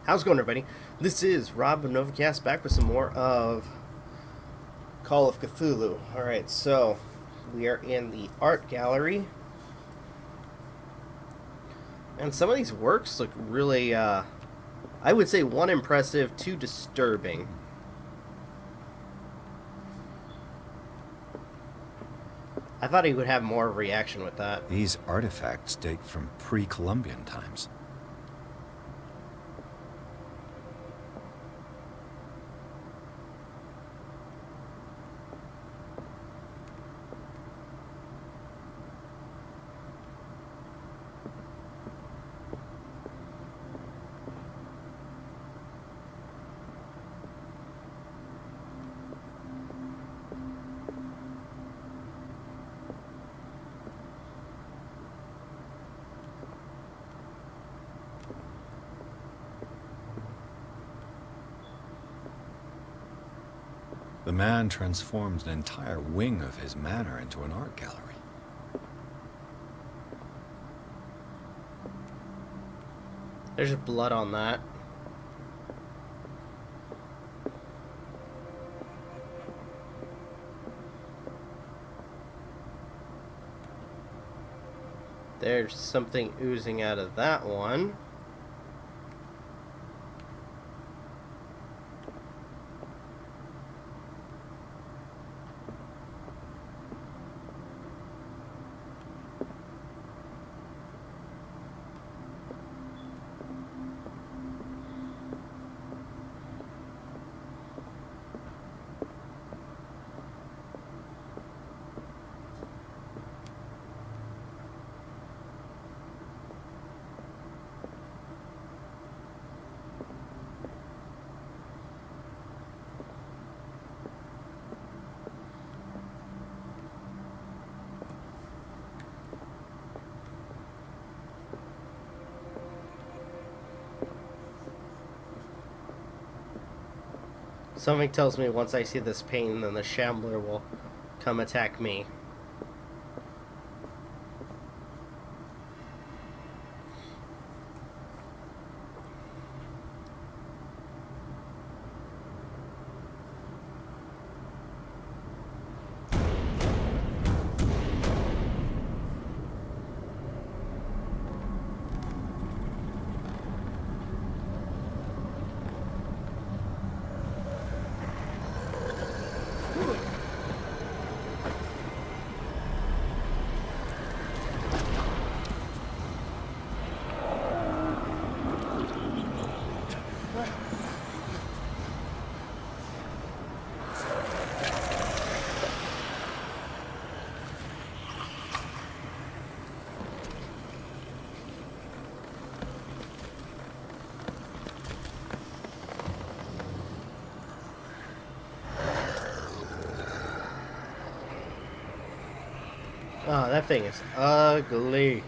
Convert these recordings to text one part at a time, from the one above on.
How's it going, everybody? This is Rob of Novakast back with some more of Call of Cthulhu. Alright, so we are in the art gallery. And some of these works look really, I would say, one, impressive, two, disturbing. I thought he would have more reaction with that. These artifacts date from pre-Columbian times. The man transformed an entire wing of his manor into an art gallery. There's blood on that. There's something oozing out of that one. Something tells me once I see this painting, then the Shambler will come attack me. Oh, that thing is ugly.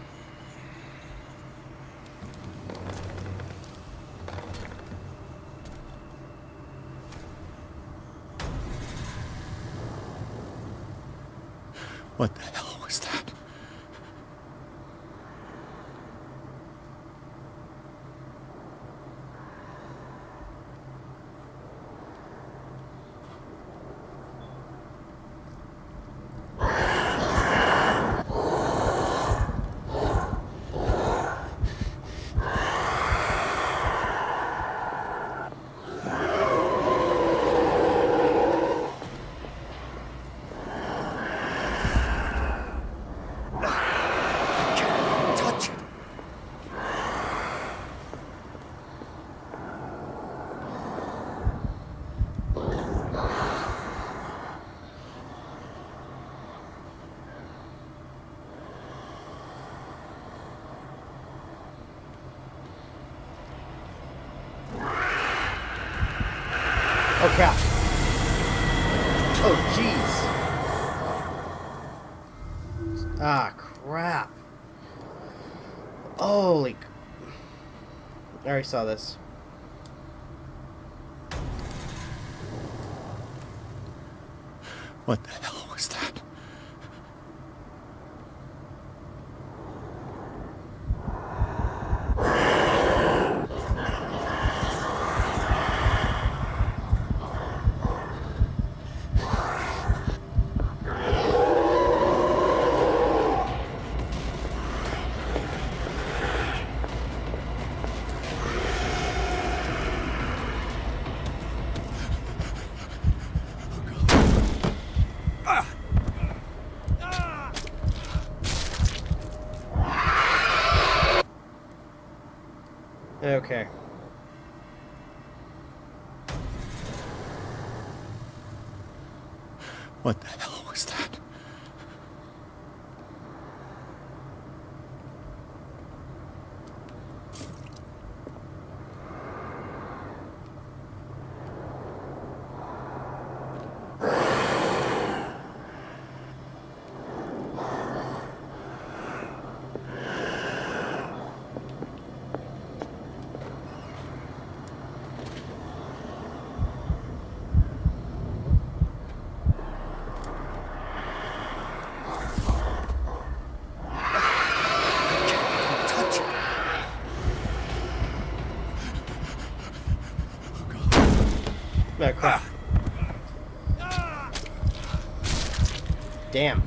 What the hell was that? Oh, crap. Oh, jeez. Ah, crap. Holy... I already saw this. What the hell was that? Okay. What the hell was that? Oh, crap. Damn.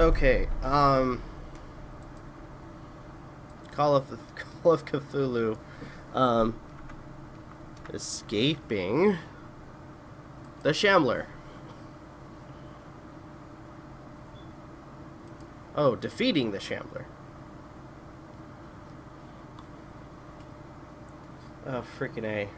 Okay, Call of Cthulhu, escaping the Shambler. Oh, defeating the Shambler. Oh, freaking A.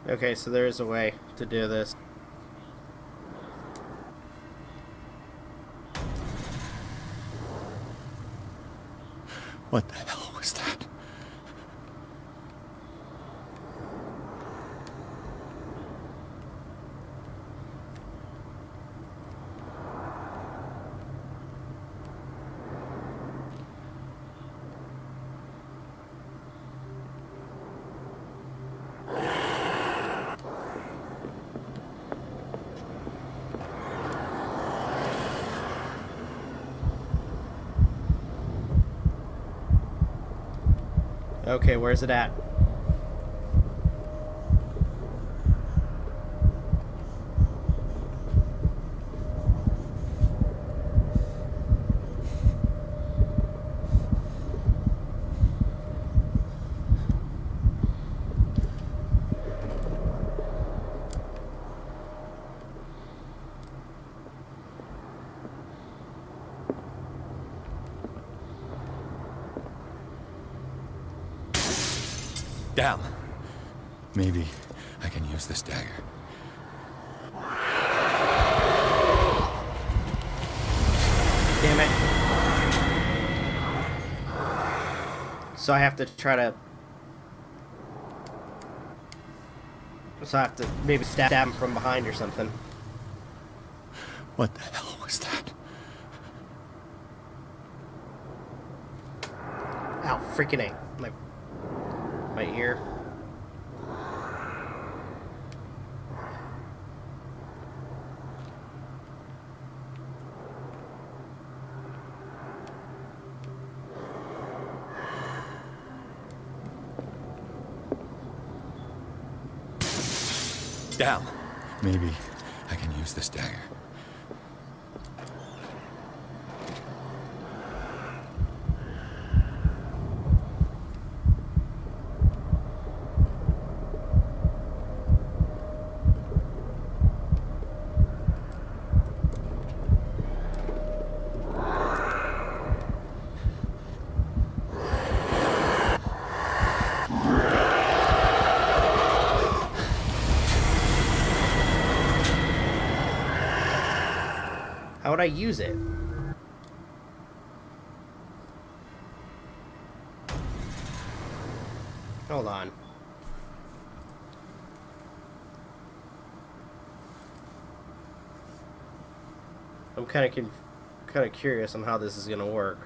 Okay, so there is a way to do this. What the hell was that? Okay, where's it at? Damn. Maybe I can use this dagger. Damn it. So I have to try to... So I have to maybe stab him from behind or something. What the hell was that? Ow, freaking A. My ear. Damn. Maybe I can use this dagger. How would I use it? Hold on. I'm kind of curious on how this is gonna work.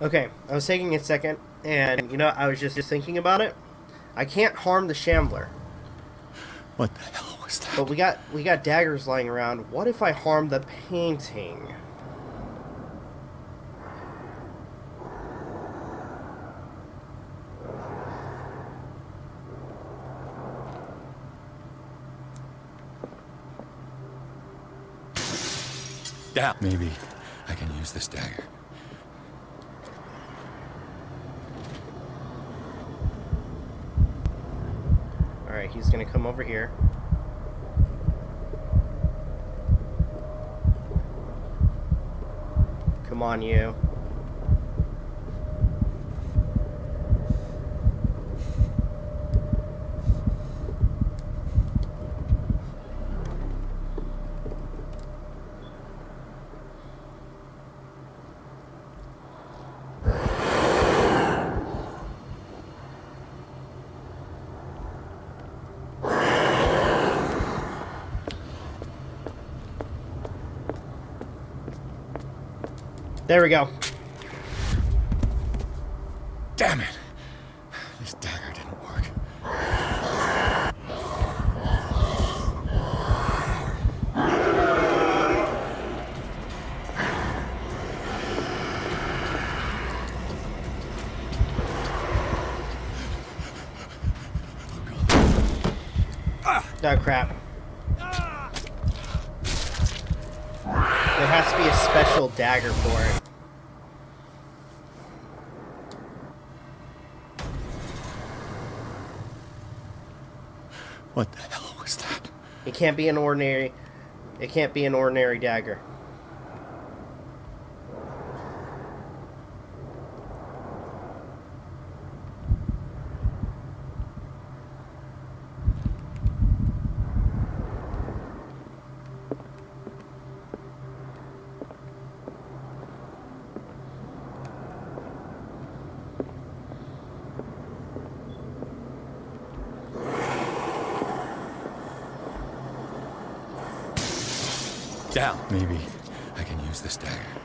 Okay, I was taking a second, and you know, I was just thinking about it. I can't harm the Shambler, What the hell was that? but we got daggers lying around. What if I harm the painting? Down. Maybe I can use this dagger. Alright, he's gonna come over here. Come on, you. There we go. Damn it! This dagger didn't work. Oh, crap. There has to be a special dagger for it. What the hell was that? It can't be an ordinary... It can't be an ordinary dagger. Down. Maybe I can use this dagger.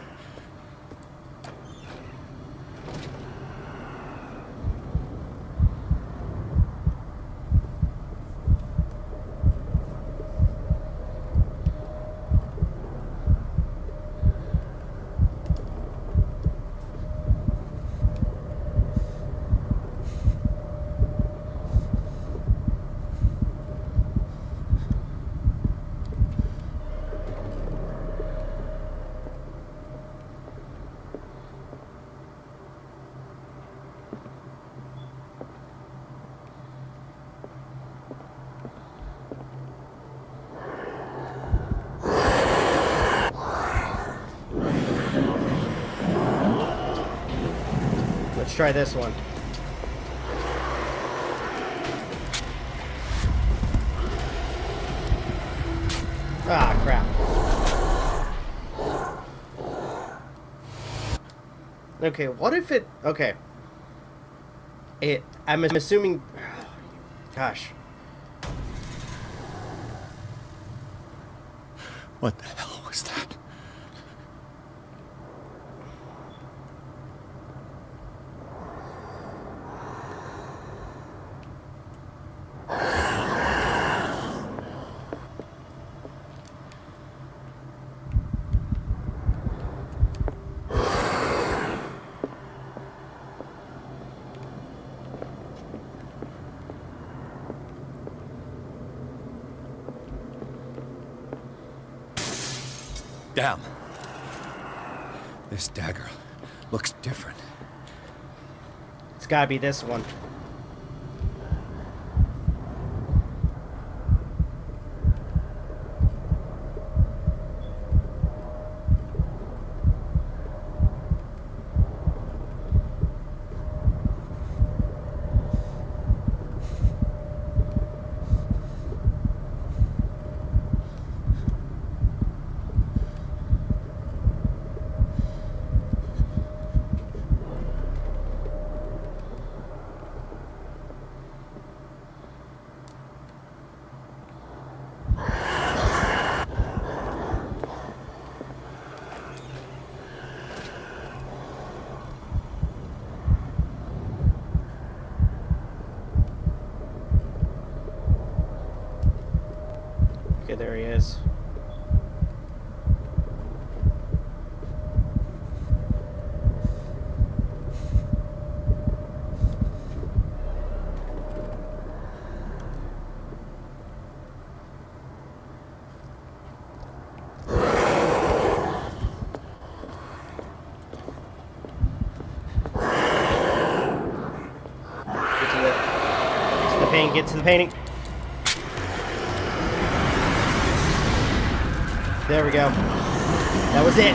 Let's try this one. Ah, crap. Okay, what if it... Okay. I'm assuming... Gosh. What the hell was that? Damn. This dagger looks different. It's gotta be this one. Okay, there he is. Get to the painting. There we go. That was it.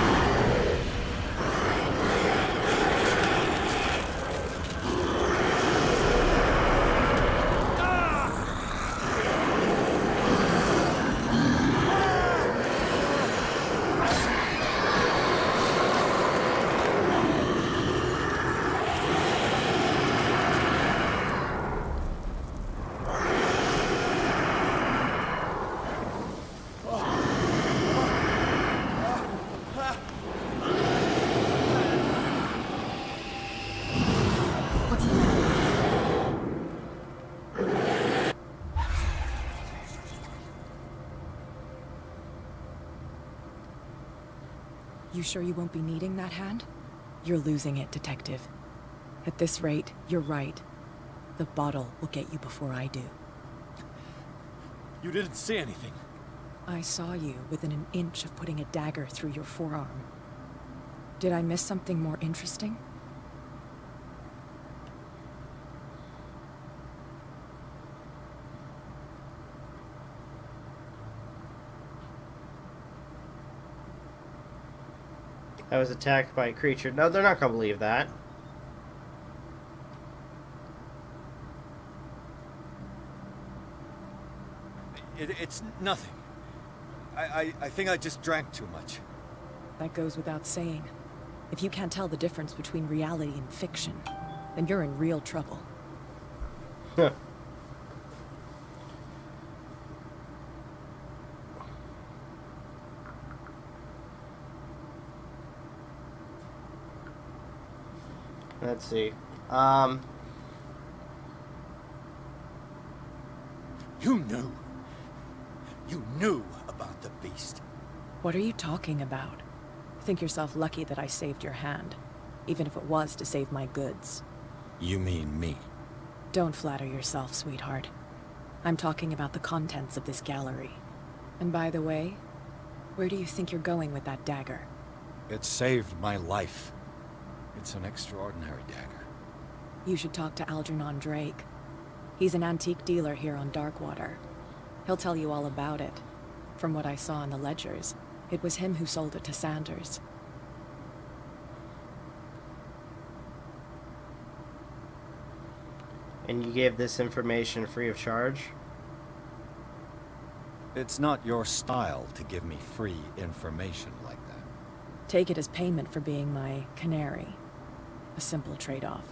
You sure you won't be needing that hand? You're losing it, Detective. At this rate, you're right. The bottle will get you before I do. You didn't see anything. I saw you within an inch of putting a dagger through your forearm. Did I miss something more interesting? I was attacked by a creature. No, they're not gonna believe that. It's nothing. I think I just drank too much. That goes without saying. If you can't tell the difference between reality and fiction, then you're in real trouble. Huh. Let's see. You knew. You knew about the beast. What are you talking about? Think yourself lucky that I saved your hand, even if it was to save my goods. You mean me? Don't flatter yourself, sweetheart. I'm talking about the contents of this gallery. And by the way, where do you think you're going with that dagger? It saved my life. It's an extraordinary dagger. You should talk to Algernon Drake. He's an antique dealer here on Darkwater. He'll tell you all about it. From what I saw in the ledgers, it was him who sold it to Sanders. And you gave this information free of charge? It's not your style to give me free information like that. Take it as payment for being my canary. A simple trade-off.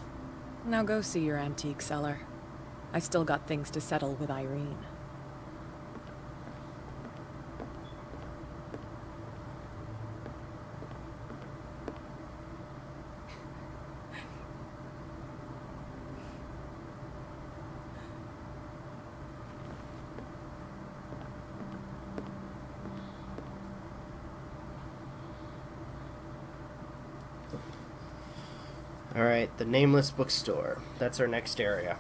Now go see your antique seller. I've still got things to settle with Irene. Alright, the Nameless Bookstore. That's our next area.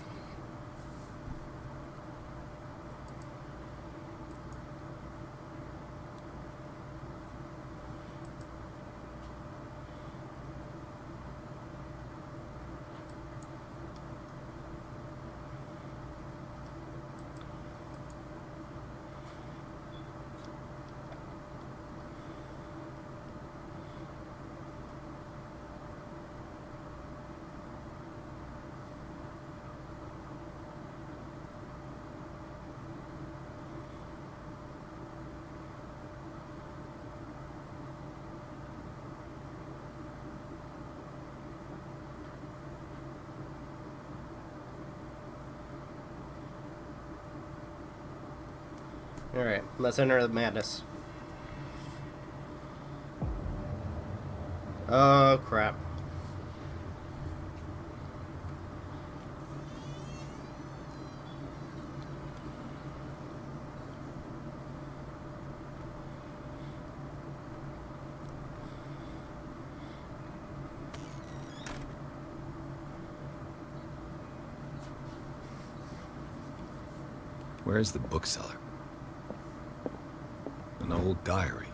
Alright, let's enter the madness. Oh, crap. Where's the bookseller? An old diary.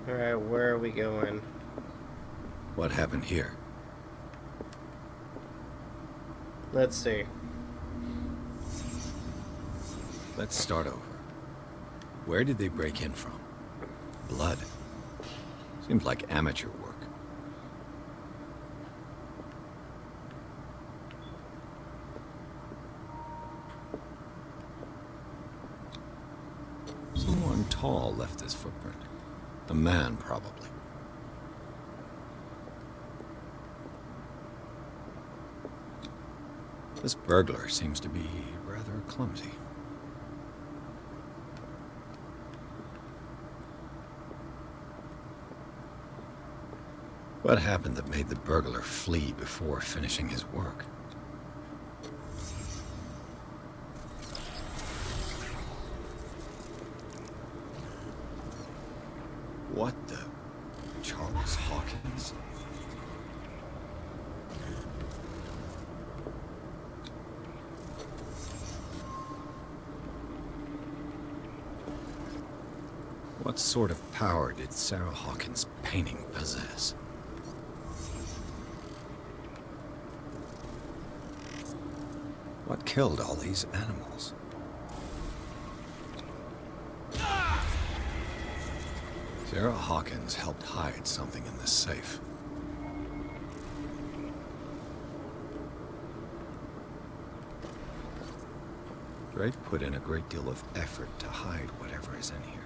Alright, where are we going? What happened here? Let's see. Let's start over. Where did they break in from? Blood. Seems like amateur work. Someone tall left this footprint. A man, probably. This burglar seems to be rather clumsy. What happened that made the burglar flee before finishing his work? What the... Charles Hawkins? What sort of power did Sarah Hawkins' painting possess? What killed all these animals? Sarah Hawkins helped hide something in this safe. Drake put in a great deal of effort to hide whatever is in here.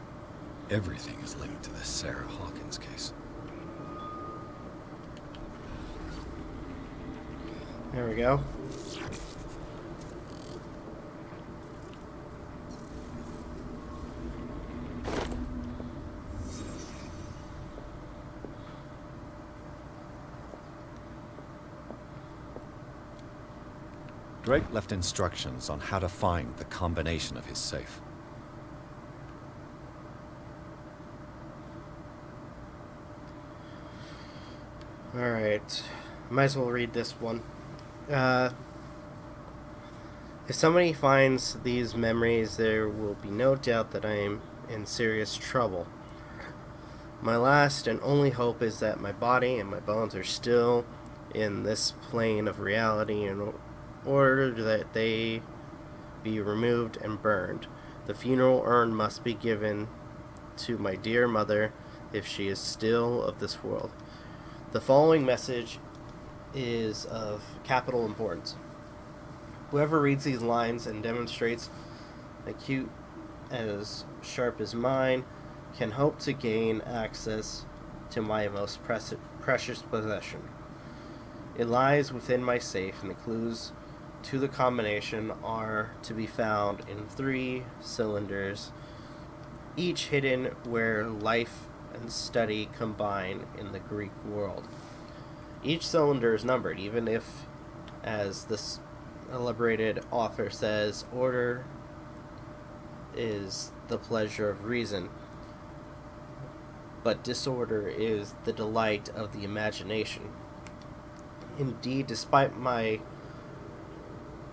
Everything is linked to the Sarah Hawkins case. There we go. Drake left instructions on how to find the combination of his safe. Alright. Might as well read this one. If somebody finds these memories, there will be no doubt that I am in serious trouble. My last and only hope is that my body and my bones are still in this plane of reality in order that they be removed and burned. The funeral urn must be given to my dear mother if she is still of this world. The following message is of capital importance. Whoever reads these lines and demonstrates acute as sharp as mine can hope to gain access to my most precious possession. It lies within my safe, and the clues to the combination are to be found in 3 cylinders, each hidden where life and study combine in the Greek world. Each cylinder is numbered, even if, as this elaborated author says, order is the pleasure of reason, but disorder is the delight of the imagination. Indeed, despite my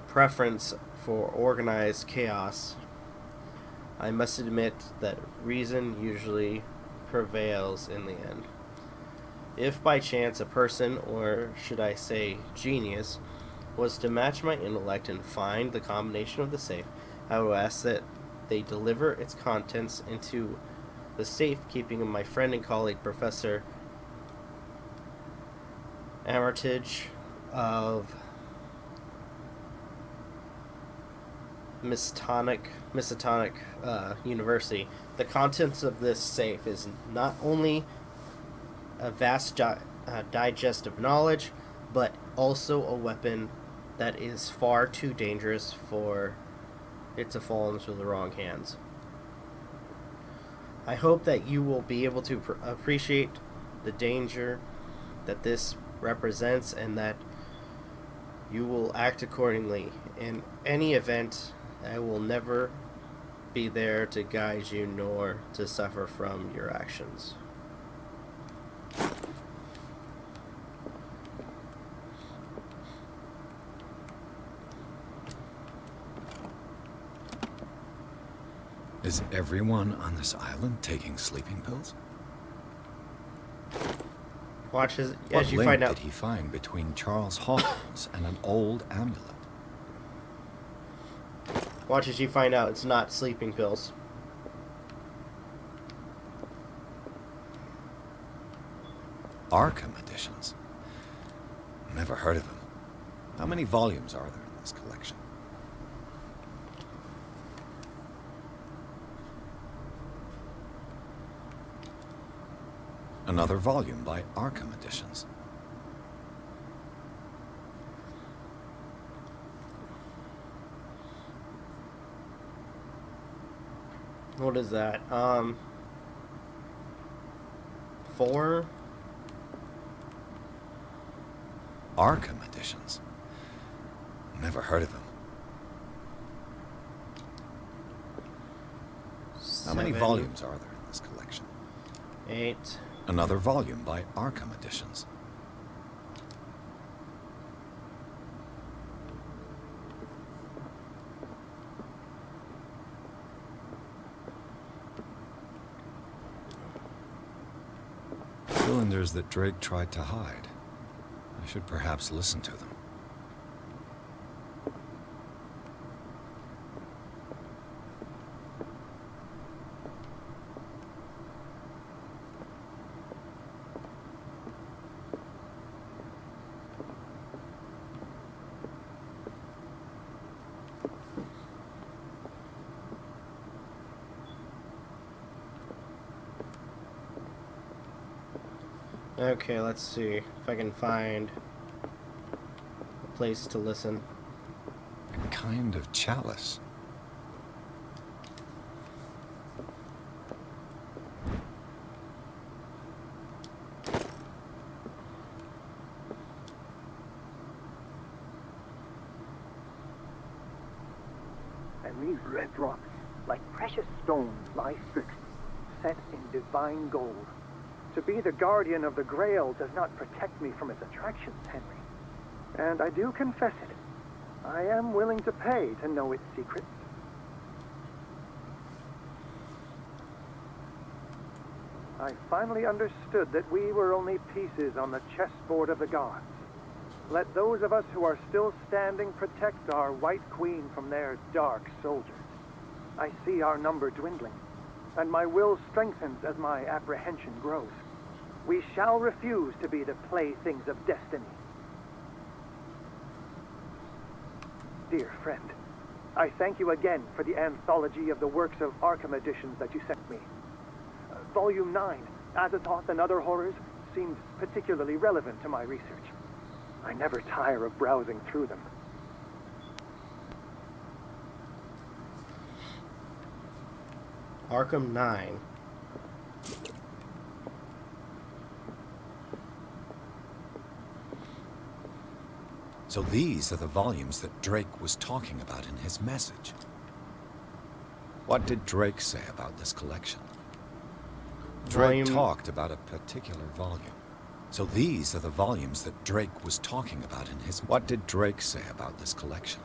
preference for organized chaos, I must admit that reason usually prevails in the end. If by chance a person, or should I say genius, was to match my intellect and find the combination of the safe, I would ask that they deliver its contents into the safekeeping of my friend and colleague, Professor Armitage of Miskatonic University. The contents of this safe is not only a vast digest of knowledge, but also a weapon that is far too dangerous for it to fall into the wrong hands. I hope that you will be able to appreciate the danger that this represents, and that you will act accordingly. In any event, I will never be there to guide you nor to suffer from your actions. Is everyone on this island taking sleeping pills? Watch as What you link find out. did he find between Charles Hawkins and an old amulet? Watch as you find out it's not sleeping pills. Arkham editions. Never heard of them. How many volumes are there in this collection? Another volume by Arkham Editions. What is that? 4? Arkham Editions. Never heard of them. How many 7, volumes are there in this collection? 8. Another volume by Arkham Editions. Cylinders that Drake tried to hide. I should perhaps listen to them. Okay, let's see if I can find a place to listen. A kind of chalice. And these red rocks, like precious stones, lie fixed, set in divine gold. To be the guardian of the Grail does not protect me from its attractions, Henry. And I do confess it. I am willing to pay to know its secrets. I finally understood that we were only pieces on the chessboard of the gods. Let those of us who are still standing protect our White Queen from their dark soldiers. I see our number dwindling, and my will strengthens as my apprehension grows. We shall refuse to be the playthings of destiny. Dear friend, I thank you again for the anthology of the works of Arkham editions that you sent me. Volume 9, Azathoth and Other Horrors, seemed particularly relevant to my research. I never tire of browsing through them. Arkham 9. So these are the volumes that Drake was talking about in his message. What did Drake say about this collection? Drake talked about a particular volume. So these are the volumes that Drake was talking about in his... What did Drake say about this collection?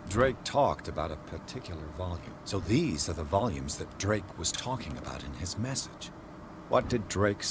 Drake talked about a particular volume. So these are the volumes that Drake was talking about in his message. What did Drake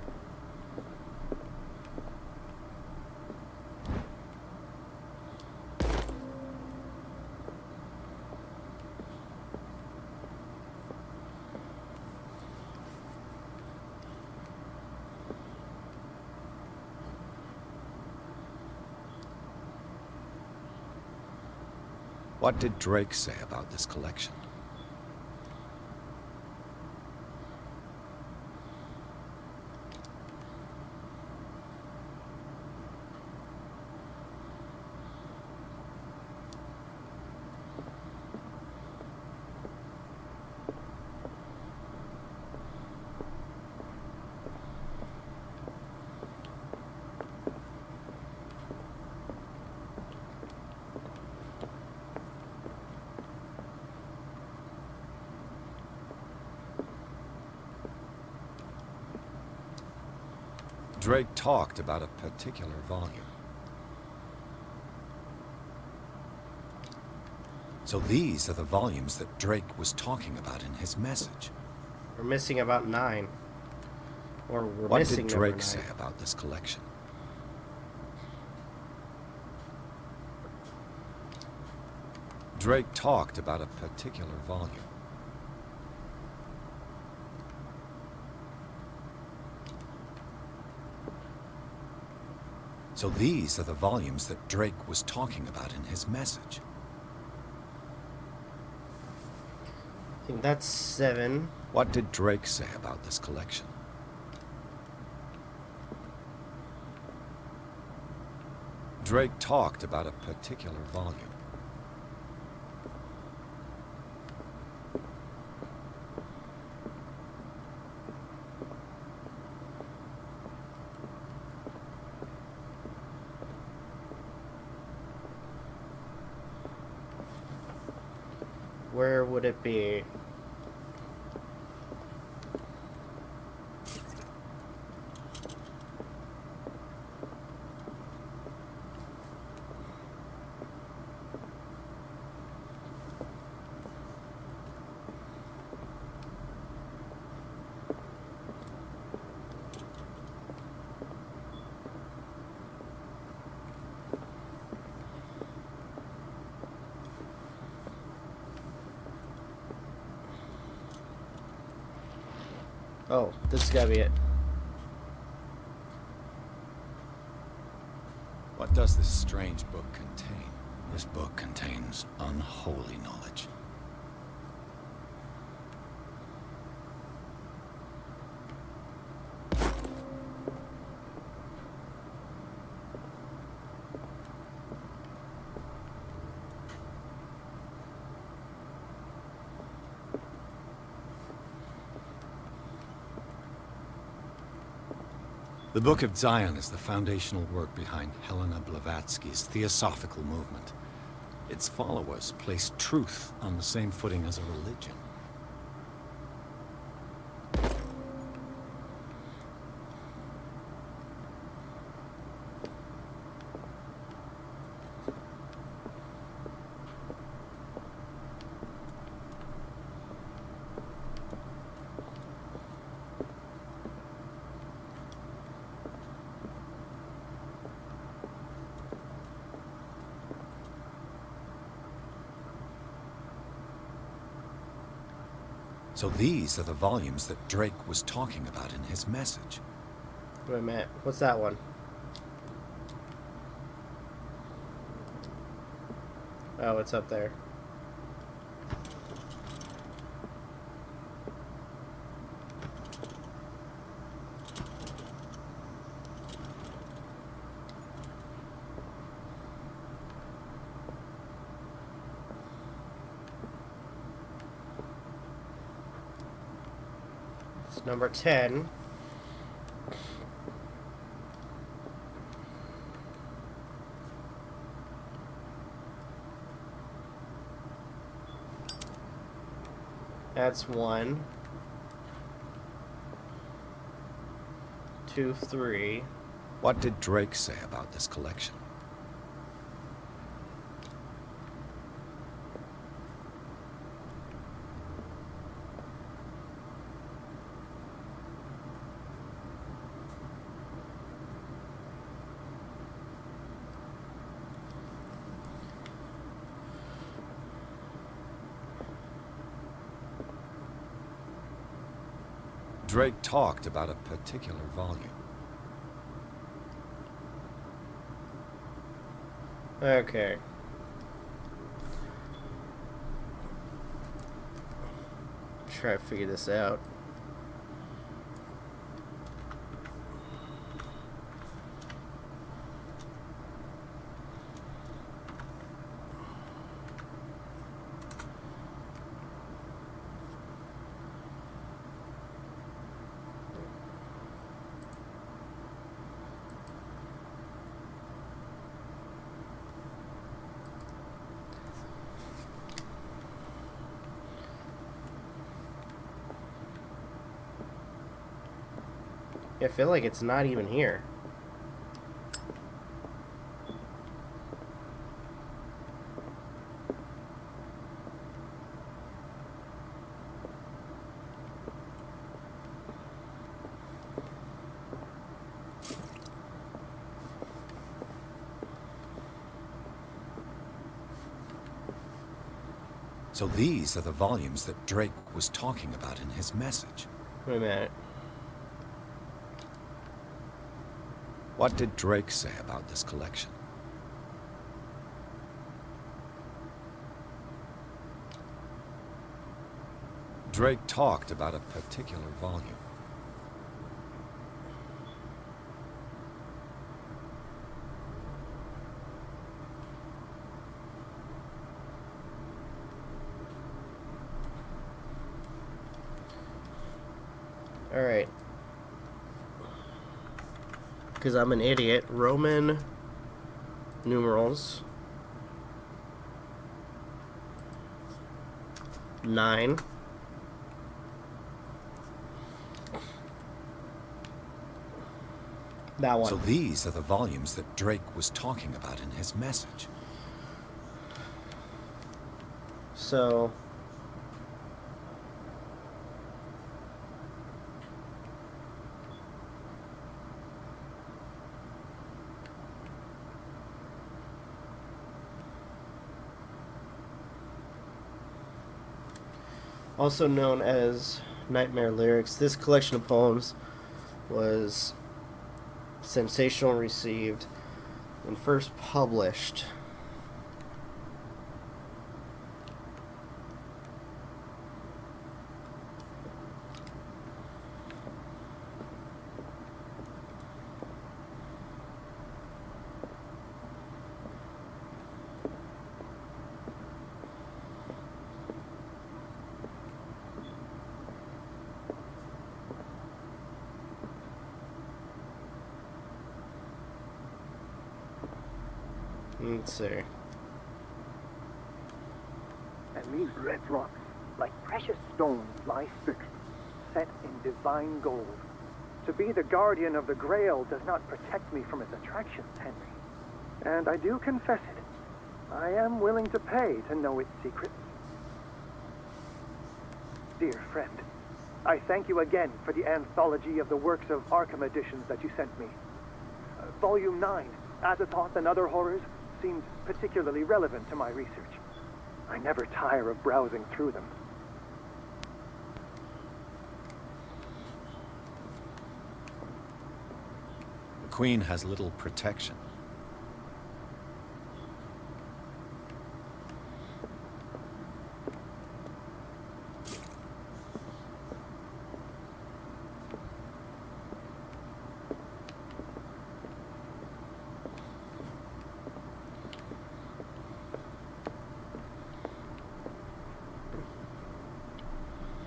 say about this collection? Drake talked about a particular volume. So these are the volumes that Drake was talking about in his message. What did Drake say about this collection? Drake talked about a particular volume. So these are the volumes that Drake was talking about in his message. We're missing about 9. Or we're What missing did number Drake 9. say about this collection? Drake talked about a particular volume. So these are the volumes that Drake was talking about in his message. I think that's 7. What did Drake say about this collection? Drake talked about a particular volume. Where would it be? Oh, this has gotta be it. What does this strange book contain? This book contains unholy knowledge. The Book of Zion is the foundational work behind Helena Blavatsky's Theosophical movement. Its followers place truth on the same footing as a religion. So these are the volumes that Drake was talking about in his message. Wait a minute. What's that one? Oh, it's up there. It's number 10. That's 1, 2, 3. What did Drake say about this collection? Drake talked about a particular volume. Okay. Try to figure this out. I feel like it's not even here. So these are the volumes that Drake was talking about in his message. Wait a minute. What did Drake say about this collection? Drake talked about a particular volume. All right. Because I'm an idiot. Roman numerals 9. That one. So these are the volumes that Drake was talking about in his message. So also known as Nightmare Lyrics, this collection of poems was sensational received when first published. Let's see. And these red rocks, like precious stones, lie fixed, set in divine gold. To be the guardian of the Grail does not protect me from its attractions, Henry. And I do confess it. I am willing to pay to know its secrets. Dear friend, I thank you again for the anthology of the works of Arkham editions that you sent me. Volume 9, Azathoth and Other Horrors, seems particularly relevant to my research. I never tire of browsing through them. Queen has little protection.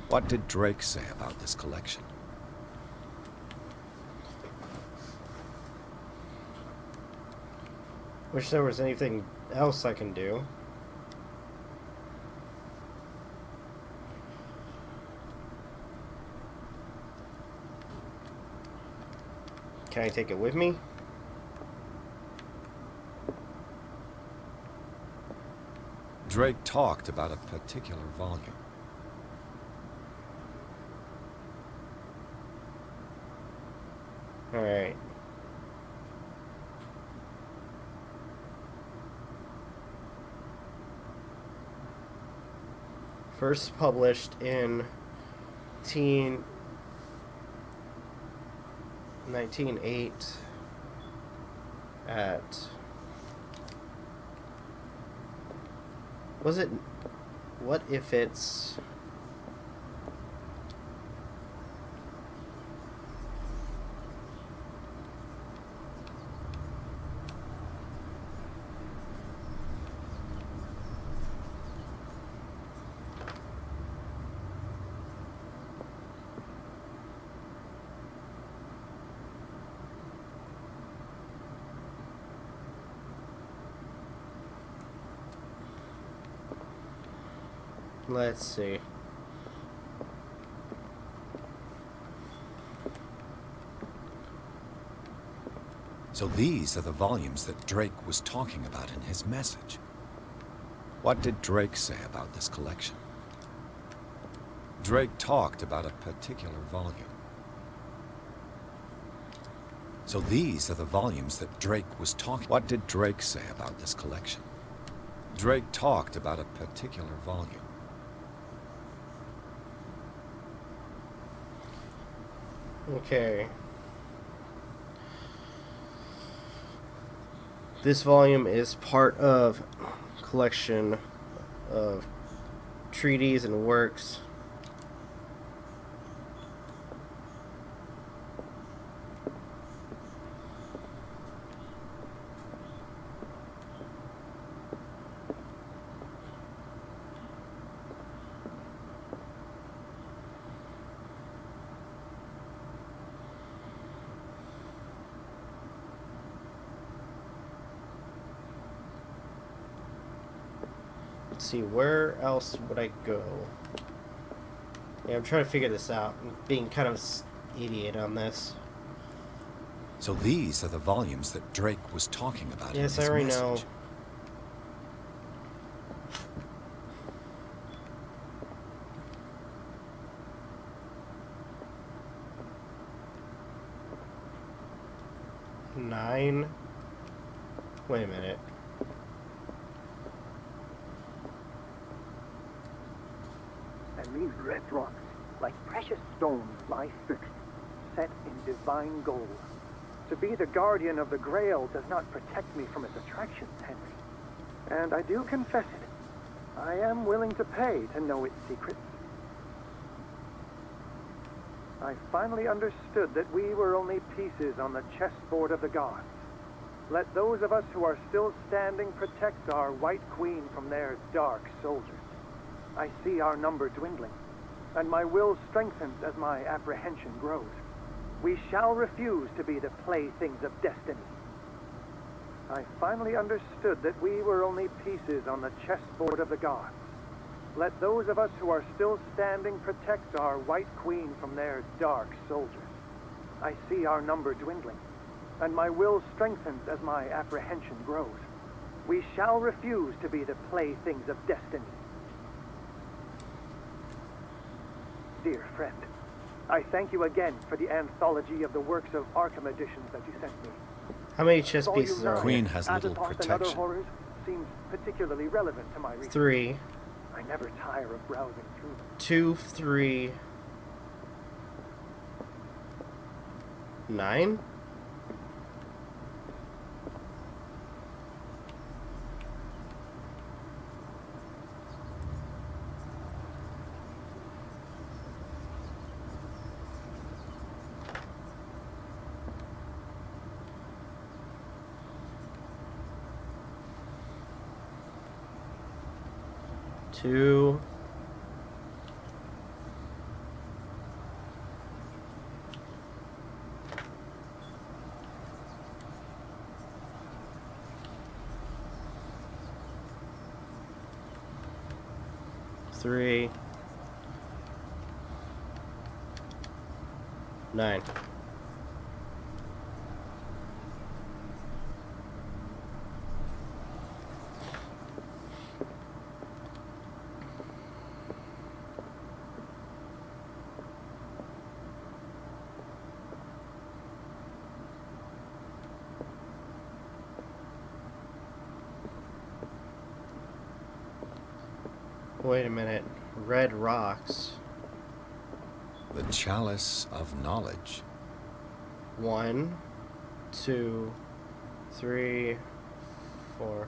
What did Drake say about this collection? Wish there was anything else I can do. Can I take it with me? Drake talked about a particular volume. Alright. First published in 1908 at... Was it... What if it's... Let's see. So these are the volumes that Drake was talking about in his message. What did Drake say about this collection? Drake talked about a particular volume. So these are the volumes that Drake was talking. What did Drake say about this collection? Drake talked about a particular volume. Okay. This volume is part of a collection of treatises and works. Let's see, where else would I go? Yeah, I'm trying to figure this out. I'm being kind of an idiot on this. So these are the volumes that Drake was talking about in Yes, his I already message. know. Nine. Wait a minute. And these red rocks, like precious stones, lie fixed, set in divine gold. To be the guardian of the Grail does not protect me from its attractions, Henry. And I do confess it. I am willing to pay to know its secrets. I finally understood that we were only pieces on the chessboard of the gods. Let those of us who are still standing protect our White Queen from their dark soldiers. I see our number dwindling, and my will strengthens as my apprehension grows. We shall refuse to be the playthings of destiny. I finally understood that we were only pieces on the chessboard of the gods. Let those of us who are still standing protect our White Queen from their dark soldiers. I see our number dwindling, and my will strengthens as my apprehension grows. We shall refuse to be the playthings of destiny. Dear friend, I thank you again for the anthology of the works of Arkham editions that you sent me. How many chess pieces are Queen there? has little Azathoth and other protection. horrors seems particularly relevant to my research. 3, I never tire of browsing through them. 2, 3, 9? 2. Three, 9. Wait a minute. Red rocks. The chalice of knowledge. 1, 2, 3, 4.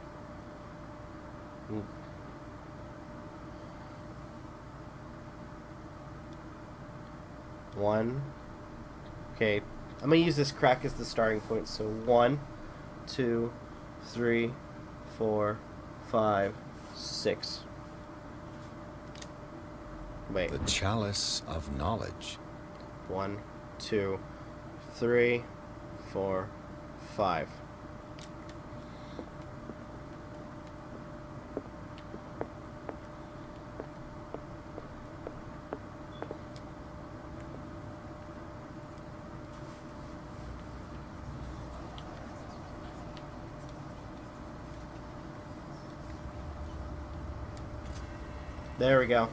1. Okay, I'm gonna use this crack as the starting point. So 1, 2, 3, 4, 5, 6. Wait. The chalice of knowledge. 1, 2, 3, 4, 5. There we go.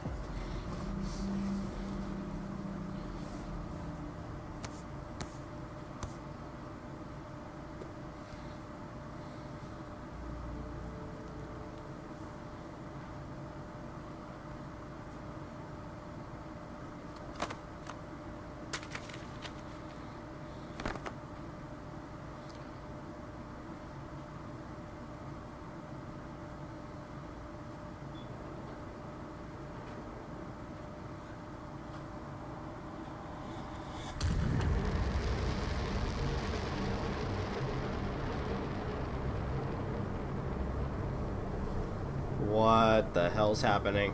What the hell's happening?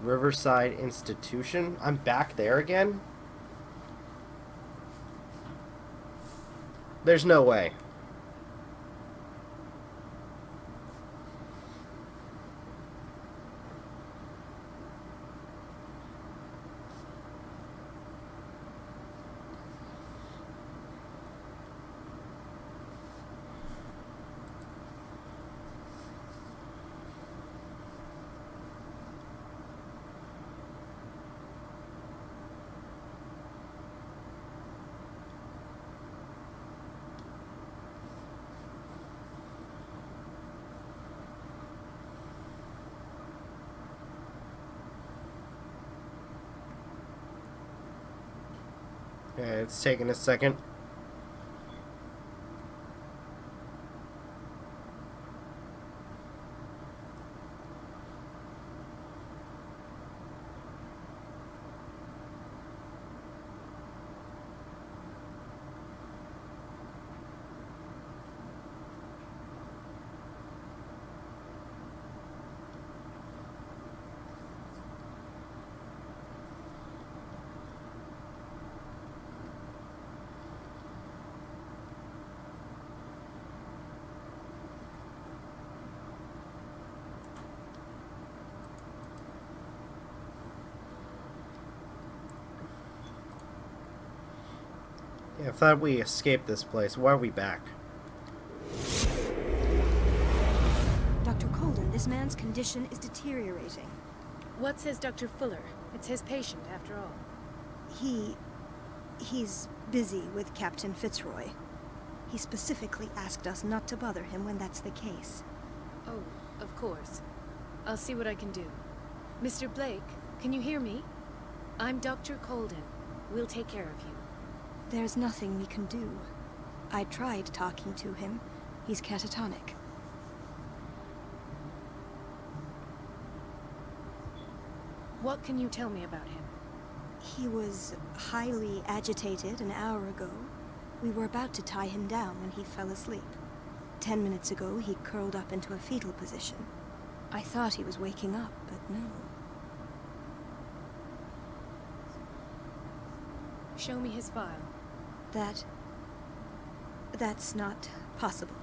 Riverside Institution? I'm back there again? There's no way. Okay, it's taking a second. Yeah, I thought we escaped this place. Why are we back? Dr. Colden, this man's condition is deteriorating. What says Dr. Fuller? It's his patient, after all. He's busy with Captain Fitzroy. He specifically asked us not to bother him when that's the case. Oh, of course. I'll see what I can do. Mr. Blake, can you hear me? I'm Dr. Colden. We'll take care of you. There's nothing we can do. I tried talking to him. He's catatonic. What can you tell me about him? He was highly agitated an hour ago. We were about to tie him down when he fell asleep. 10 minutes ago, he curled up into a fetal position. I thought he was waking up, but no. Show me his file. That's not possible.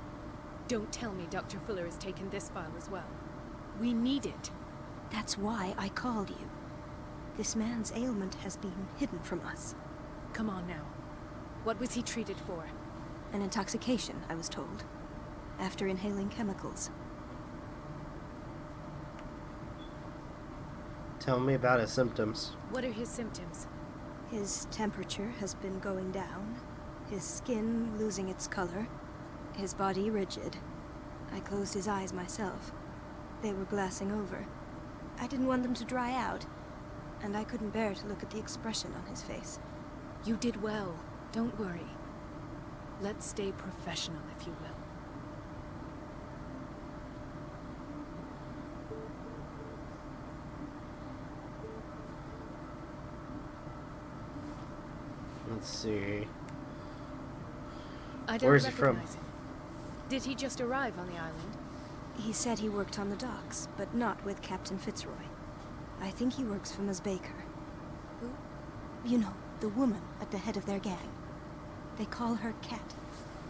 Don't tell me Dr. Fuller has taken this file as well. We need it. That's why I called you. This man's ailment has been hidden from us. Come on now. What was he treated for? An intoxication, I was told. After inhaling chemicals. Tell me about his symptoms. What are his symptoms? His temperature has been going down. His skin losing its color. His body rigid. I closed his eyes myself. They were glassing over. I didn't want them to dry out. And I couldn't bear to look at the expression on his face. You did well. Don't worry. Let's stay professional, if you will. Let's see. I don't Where's he from? recognize him. Did he just arrive on the island? He said he worked on the docks, but not with Captain Fitzroy. I think he works for Ms. Baker. Who? You know, the woman at the head of their gang. They call her Cat.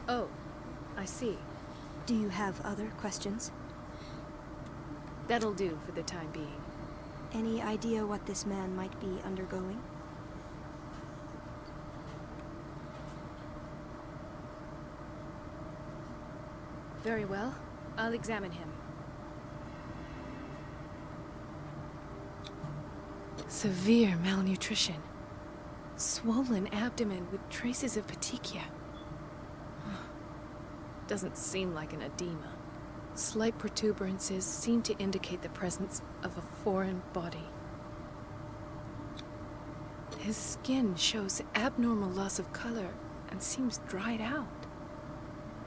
Oh, I see. Do you have other questions? That'll do for the time being. Any idea what this man might be undergoing? Very well. I'll examine him. Severe malnutrition. Swollen abdomen with traces of petechia. Doesn't seem like an edema. Slight protuberances seem to indicate the presence of a foreign body. His skin shows abnormal loss of color and seems dried out.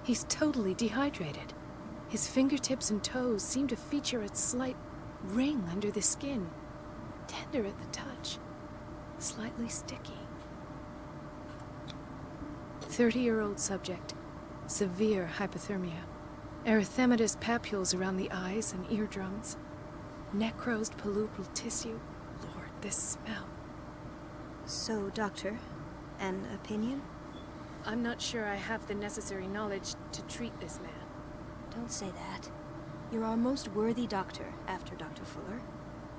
He's totally dehydrated. His fingertips and toes seem to feature a slight ring under the skin. Tender at the touch. Slightly sticky. 30-year-old subject. Severe hypothermia. Erythematous papules around the eyes and eardrums. Necrosed palpebral tissue. Lord, this smell. So, Doctor, an opinion? I'm not sure I have the necessary knowledge to treat this man. Don't say that. You're our most worthy doctor after Dr. Fuller.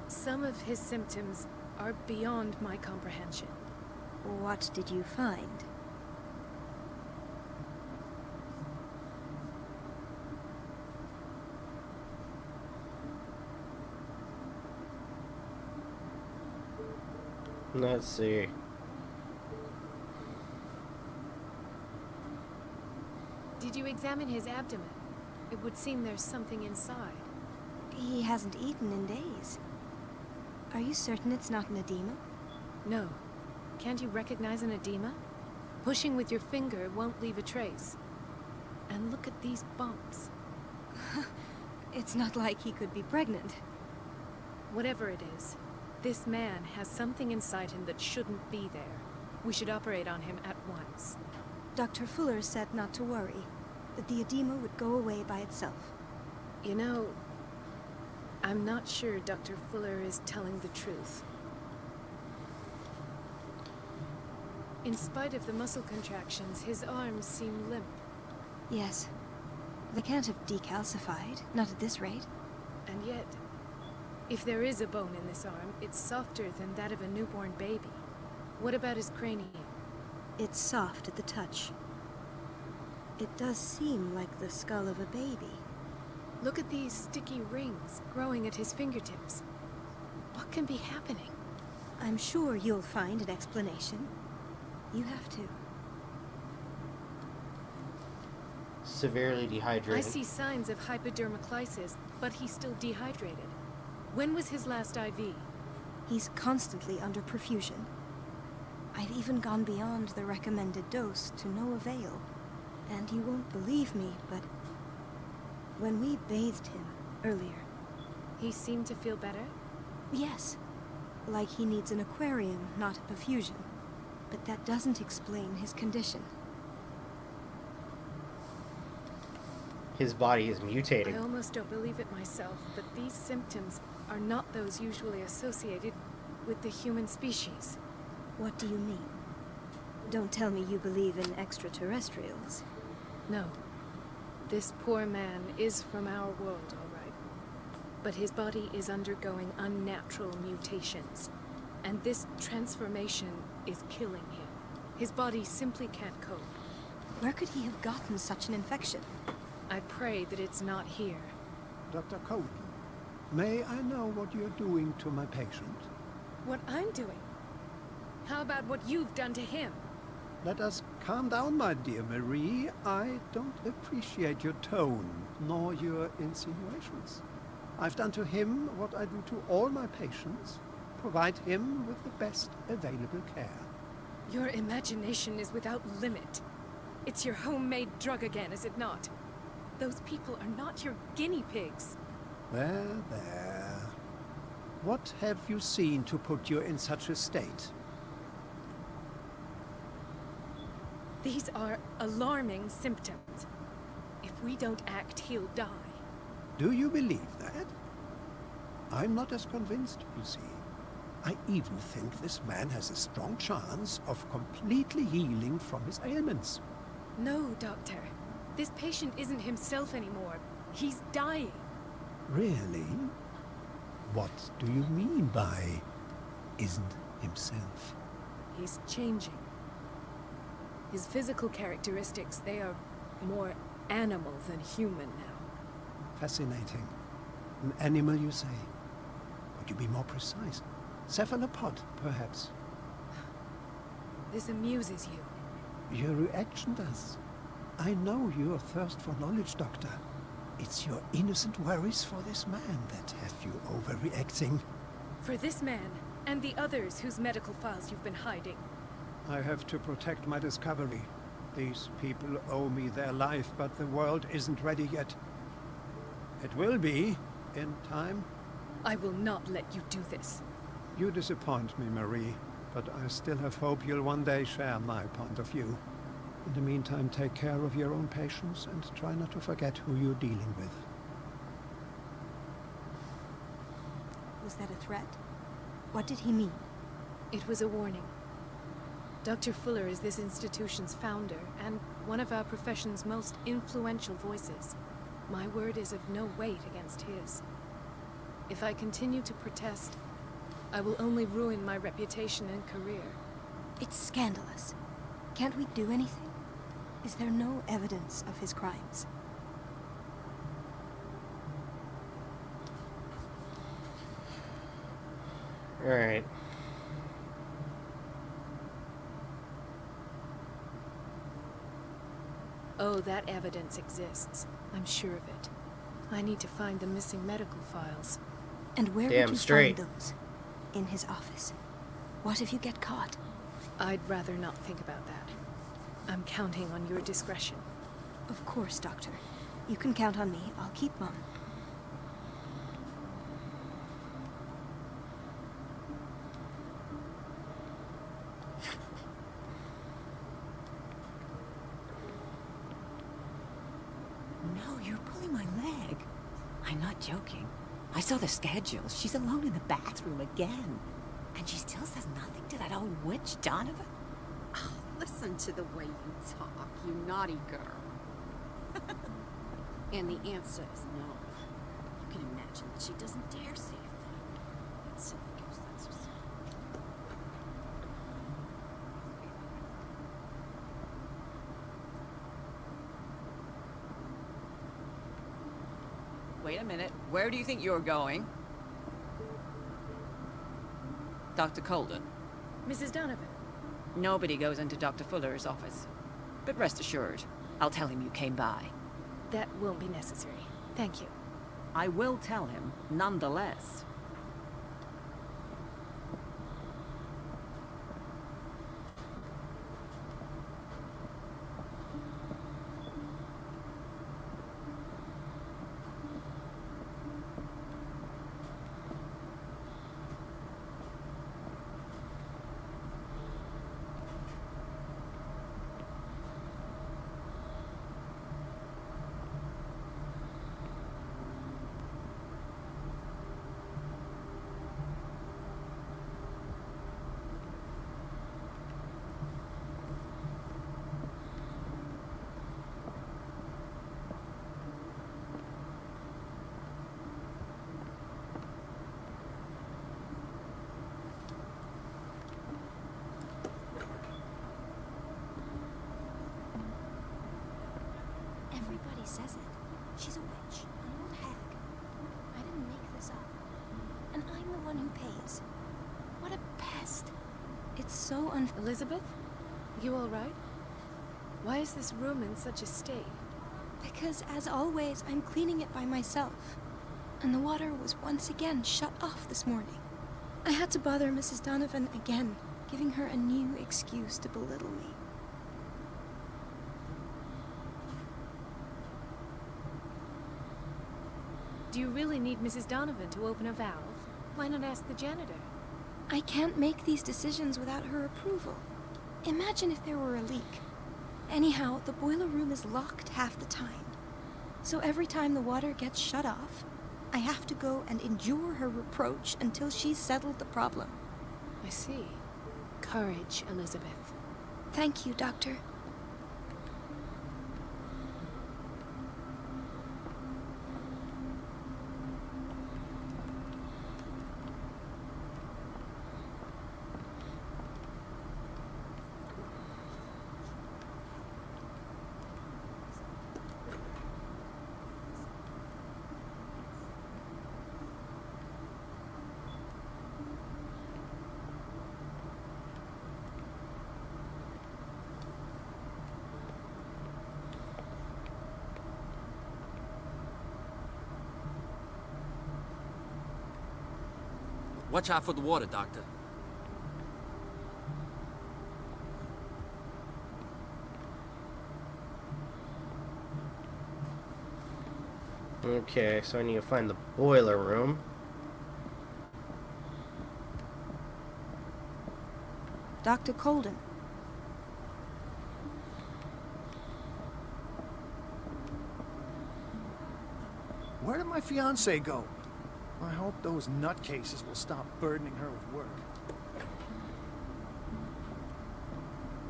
Some of his symptoms are beyond my comprehension. What did you find? Let's see. Did you examine his abdomen? It would seem there's something inside. He hasn't eaten in days. Are you certain it's not an edema? No. Can't you recognize an edema? Pushing with your finger won't leave a trace. And look at these bumps. It's not like he could be pregnant. Whatever it is, this man has something inside him that shouldn't be there. We should operate on him at once. Dr. Fuller said not to worry, that the edema would go away by itself. You know, I'm not sure Dr. Fuller is telling the truth. In spite of the muscle contractions, his arms seem limp. Yes. They can't have decalcified, not at this rate. And yet, if there is a bone in this arm, it's softer than that of a newborn baby. What about his cranium? It's soft at the touch. It does seem like the skull of a baby. Look at these sticky rings growing at his fingertips. What can be happening? I'm sure you'll find an explanation. You have to. Severely dehydrated. I see signs of hypodermoclysis, but he's still dehydrated. When was his last IV? He's constantly under perfusion. I've even gone beyond the recommended dose to no avail. And you won't believe me, but when we bathed him earlier... He seemed to feel better? Yes. Like he needs an aquarium, not a perfusion. But that doesn't explain his condition. His body is I mutating. almost don't believe it myself, but these symptoms are not those usually associated with the human species. What do you mean? Don't tell me you believe in extraterrestrials. No. This poor man is from our world, all right. But his body is undergoing unnatural mutations. And this transformation is killing him. His body simply can't cope. Where could he have gotten such an infection? I pray that it's not here. Dr. Colton, may I know what you're doing to my patient? What I'm doing? How about what you've done to him? Let us calm down, my dear Marie. I don't appreciate your tone, nor your insinuations. I've done to him what I do to all my patients. Provide him with the best available care. Your imagination is without limit. It's your homemade drug again, is it not? Those people are not your guinea pigs. There, there. What have you seen to put you in such a state? These are alarming symptoms. If we don't act, he'll die. Do you believe that? I'm not as convinced, you see. I even think this man has a strong chance of completely healing from his ailments. No, Doctor. This patient isn't himself anymore. He's dying. Really? What do you mean by isn't himself? He's changing. His physical characteristics, they are more animal than human now. Fascinating. An animal, you say? Could you be more precise? Cephalopod, perhaps? This amuses you. Your reaction does. I know your thirst for knowledge, Doctor. It's your innocent worries for this man that have you overreacting. For this man, and the others whose medical files you've been hiding. I have to protect my discovery. These people owe me their life, but the world isn't ready yet. It will be, in time. I will not let you do this. You disappoint me, Marie, but I still have hope you'll one day share my point of view. In the meantime, take care of your own patients and try not to forget who you're dealing with. Was that a threat? What did he mean? It was a warning. Dr. Fuller is this institution's founder, and one of our profession's most influential voices. My word is of no weight against his. If I continue to protest, I will only ruin my reputation and career. It's scandalous. Can't we do anything? Is there no evidence of his crimes? Alright. Oh, that evidence exists. I'm sure of it. I need to find the missing medical files. And where Damn would you straight. find those? In his office. What if you get caught? I'd rather not think about that. I'm counting on your discretion. Of course, Doctor. You can count on me. I'll keep mum. No, you're pulling my leg. I'm not joking. I saw the schedule. She's alone in the bathroom again. And she still says nothing to that old witch, Donovan. Oh, listen to the way you talk, you naughty girl. And the answer is no. You can imagine that she doesn't dare say a thing. That silly goose, that's just... Wait a minute. Where do you think you're going? Dr. Colden. Mrs. Donovan. Nobody goes into Dr. Fuller's office. But rest assured, I'll tell him you came by. That won't be necessary. Thank you. I will tell him, nonetheless. Everybody says it. She's a witch, an old hag. I didn't make this up. And I'm the one who pays. What a pest. It's so Elizabeth? You all right? Why is this room in such a state? Because, as always, I'm cleaning it by myself. And the water was once again shut off this morning. I had to bother Mrs. Donovan again, giving her a new excuse to belittle me. Do you really need Mrs. Donovan to open a valve? Why not ask the janitor? I can't make these decisions without her approval. Imagine if there were a leak. Anyhow, the boiler room is locked half the time. So every time the water gets shut off, I have to go and endure her reproach until she's settled the problem. I see. Courage, Elizabeth. Thank you, Doctor. Watch out for the water, Doctor. Okay, so I need to find the boiler room. Dr. Colden. Where did my fiancée go? I hope those nutcases will stop burdening her with work.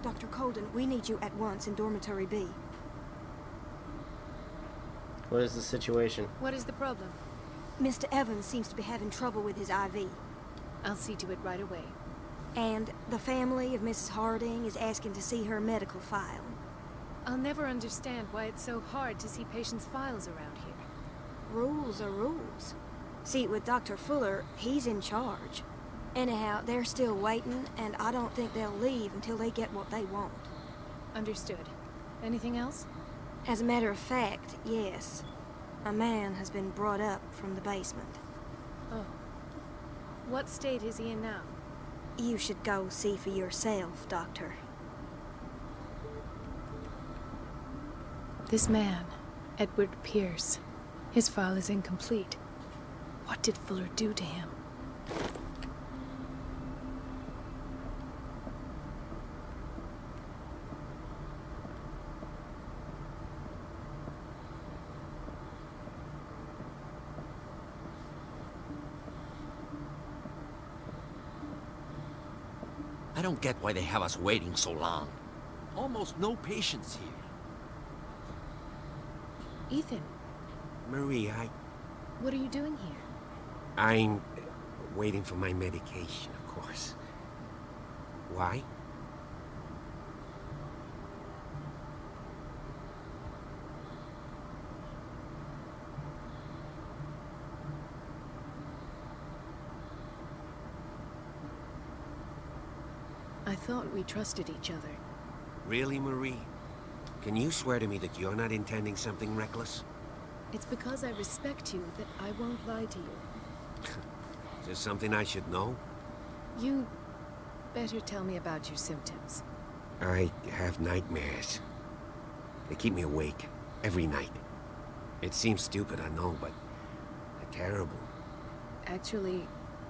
Dr. Colden, we need you at once in Dormitory B. What is the situation? What is the problem? Mr. Evans seems to be having trouble with his IV. I'll see to it right away. And the family of Mrs. Harding is asking to see her medical file. I'll never understand why it's so hard to see patients' files around here. Rules are rules. See, with Dr. Fuller, he's in charge. Anyhow, they're still waiting, and I don't think they'll leave until they get what they want. Understood. Anything else? As a matter of fact, yes. A man has been brought up from the basement. Oh. What state is he in now? You should go see for yourself, Doctor. This man, Edward Pierce, his file is incomplete. What did Fuller do to him? I don't get why they have us waiting so long. Almost no patients here. Ethan, Marie, what are you doing here? I'm waiting for my medication, of course. Why? I thought we trusted each other. Really, Marie? Can you swear to me that you're not intending something reckless? It's because I respect you that I won't lie to you. Is there something I should know? You better tell me about your symptoms. I have nightmares. They keep me awake every night. It seems stupid, I know, but they're terrible. Actually,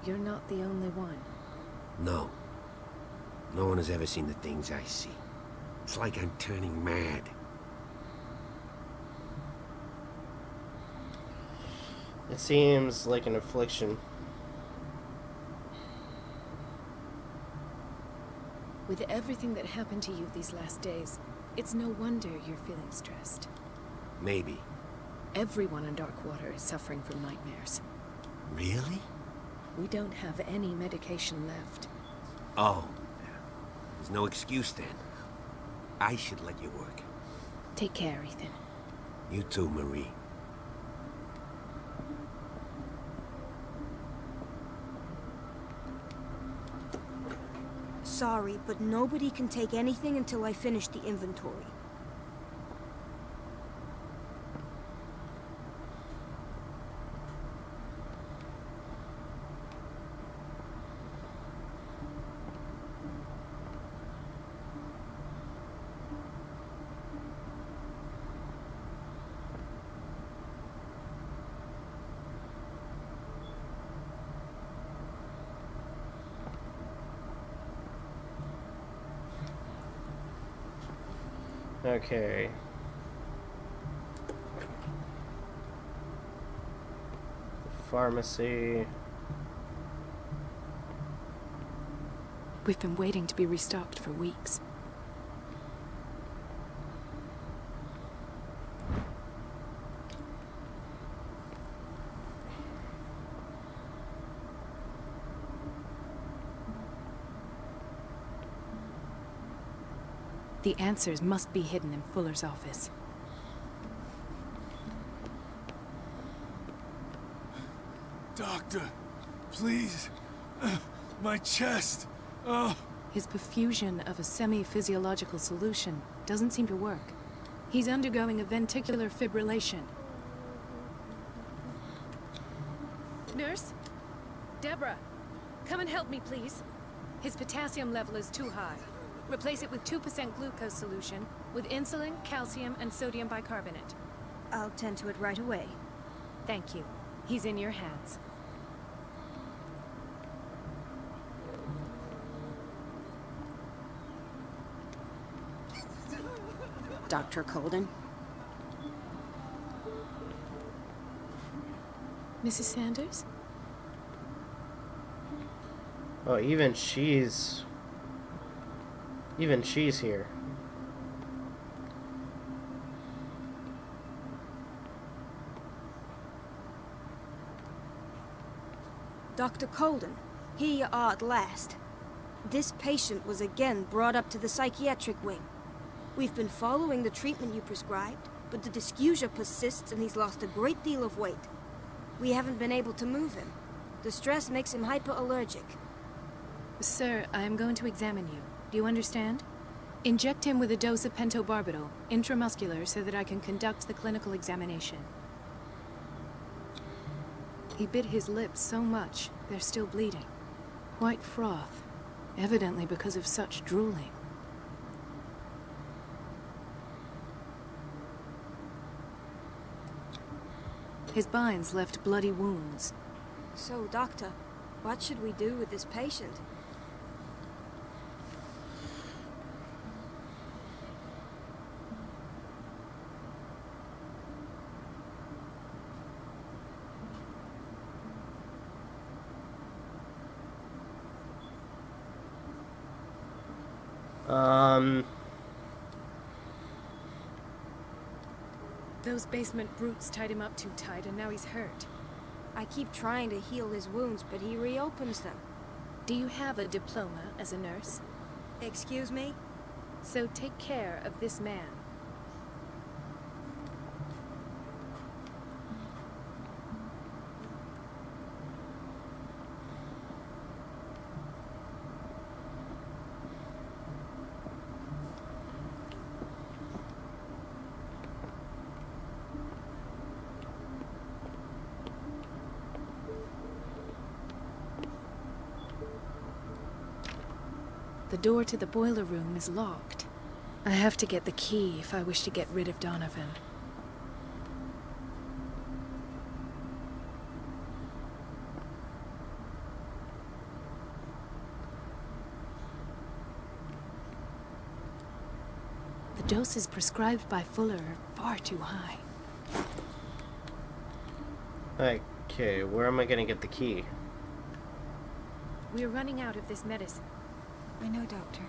you're not the only one. No. No one has ever seen the things I see. It's like I'm turning mad. It seems like an affliction. With everything that happened to you these last days, it's no wonder you're feeling stressed. Maybe. Everyone in Darkwater is suffering from nightmares. Really? We don't have any medication left. Oh. There's no excuse then. I should let you work. Take care, Ethan. You too, Marie. Sorry, but nobody can take anything until I finish the inventory. Okay. Pharmacy. We've been waiting to be restocked for weeks. The answers must be hidden in Fuller's office. Doctor, please. My chest. Oh. His perfusion of a semi-physiological solution doesn't seem to work. He's undergoing a ventricular fibrillation. Nurse? Deborah, come and help me, please. His potassium level is too high. Replace it with 2% glucose solution with insulin, calcium, and sodium bicarbonate. I'll tend to it right away. Thank you. He's in your hands. Dr. Colden? Mrs. Sanders? Oh, even she's here. Dr. Colden, here you are at last. This patient was again brought up to the psychiatric wing. We've been following the treatment you prescribed, but the dysgeusia persists and he's lost a great deal of weight. We haven't been able to move him. The stress makes him hyperallergic. Sir, I am going to examine you. Do you understand? Inject him with a dose of pentobarbital, intramuscular, so that I can conduct the clinical examination. He bit his lips so much, they're still bleeding. White froth, evidently because of such drooling. His binds left bloody wounds. So, Doctor, what should we do with this patient? Those basement brutes tied him up too tight, and now he's hurt. I keep trying to heal his wounds, but he reopens them. Do you have a diploma as a nurse? Excuse me? So take care of this man. The door to the boiler room is locked. I have to get the key if I wish to get rid of Donovan. The doses prescribed by Fuller are far too high. Okay, where am I gonna get the key? We're running out of this medicine. I know, Doctor.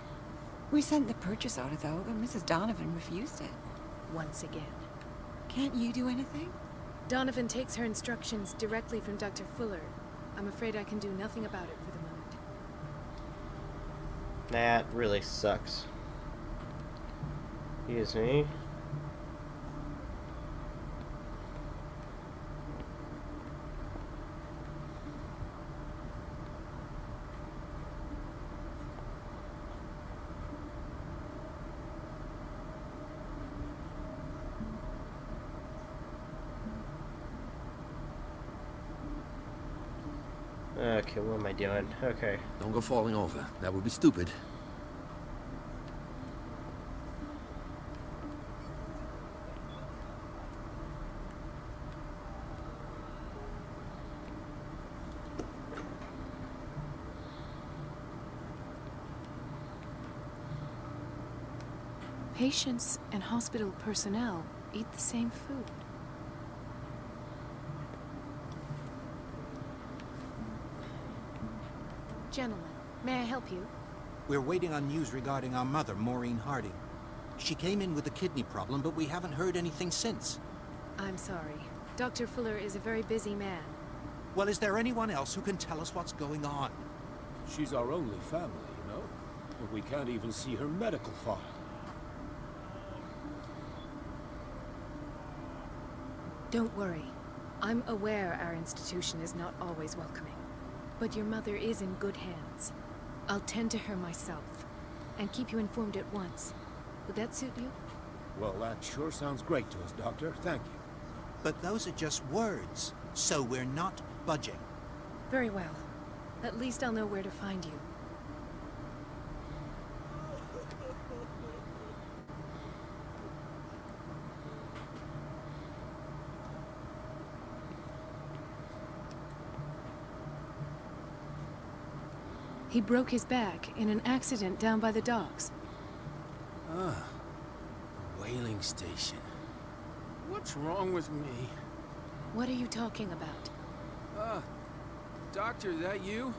We sent the purchase order, though, but Mrs. Donovan refused it. Once again. Can't you do anything? Donovan takes her instructions directly from Dr. Fuller. I'm afraid I can do nothing about it for the moment. That really sucks. Excuse me. Okay, what am I doing? Okay. Don't go falling over. That would be stupid. Patients and hospital personnel eat the same food. Gentlemen, may I help you? We're waiting on news regarding our mother, Maureen Harding. She came in with a kidney problem, but we haven't heard anything since. I'm sorry. Dr. Fuller is a very busy man. Well, is there anyone else who can tell us what's going on? She's our only family, you know? But we can't even see her medical file. Don't worry. I'm aware our institution is not always welcoming. But your mother is in good hands. I'll tend to her myself, and keep you informed at once. Would that suit you? Well, that sure sounds great to us, Doctor. Thank you. But those are just words, so we're not budging. Very well. At least I'll know where to find you. He broke his back in an accident down by the docks. Ah, the whaling station. What's wrong with me? What are you talking about? Doctor, that you?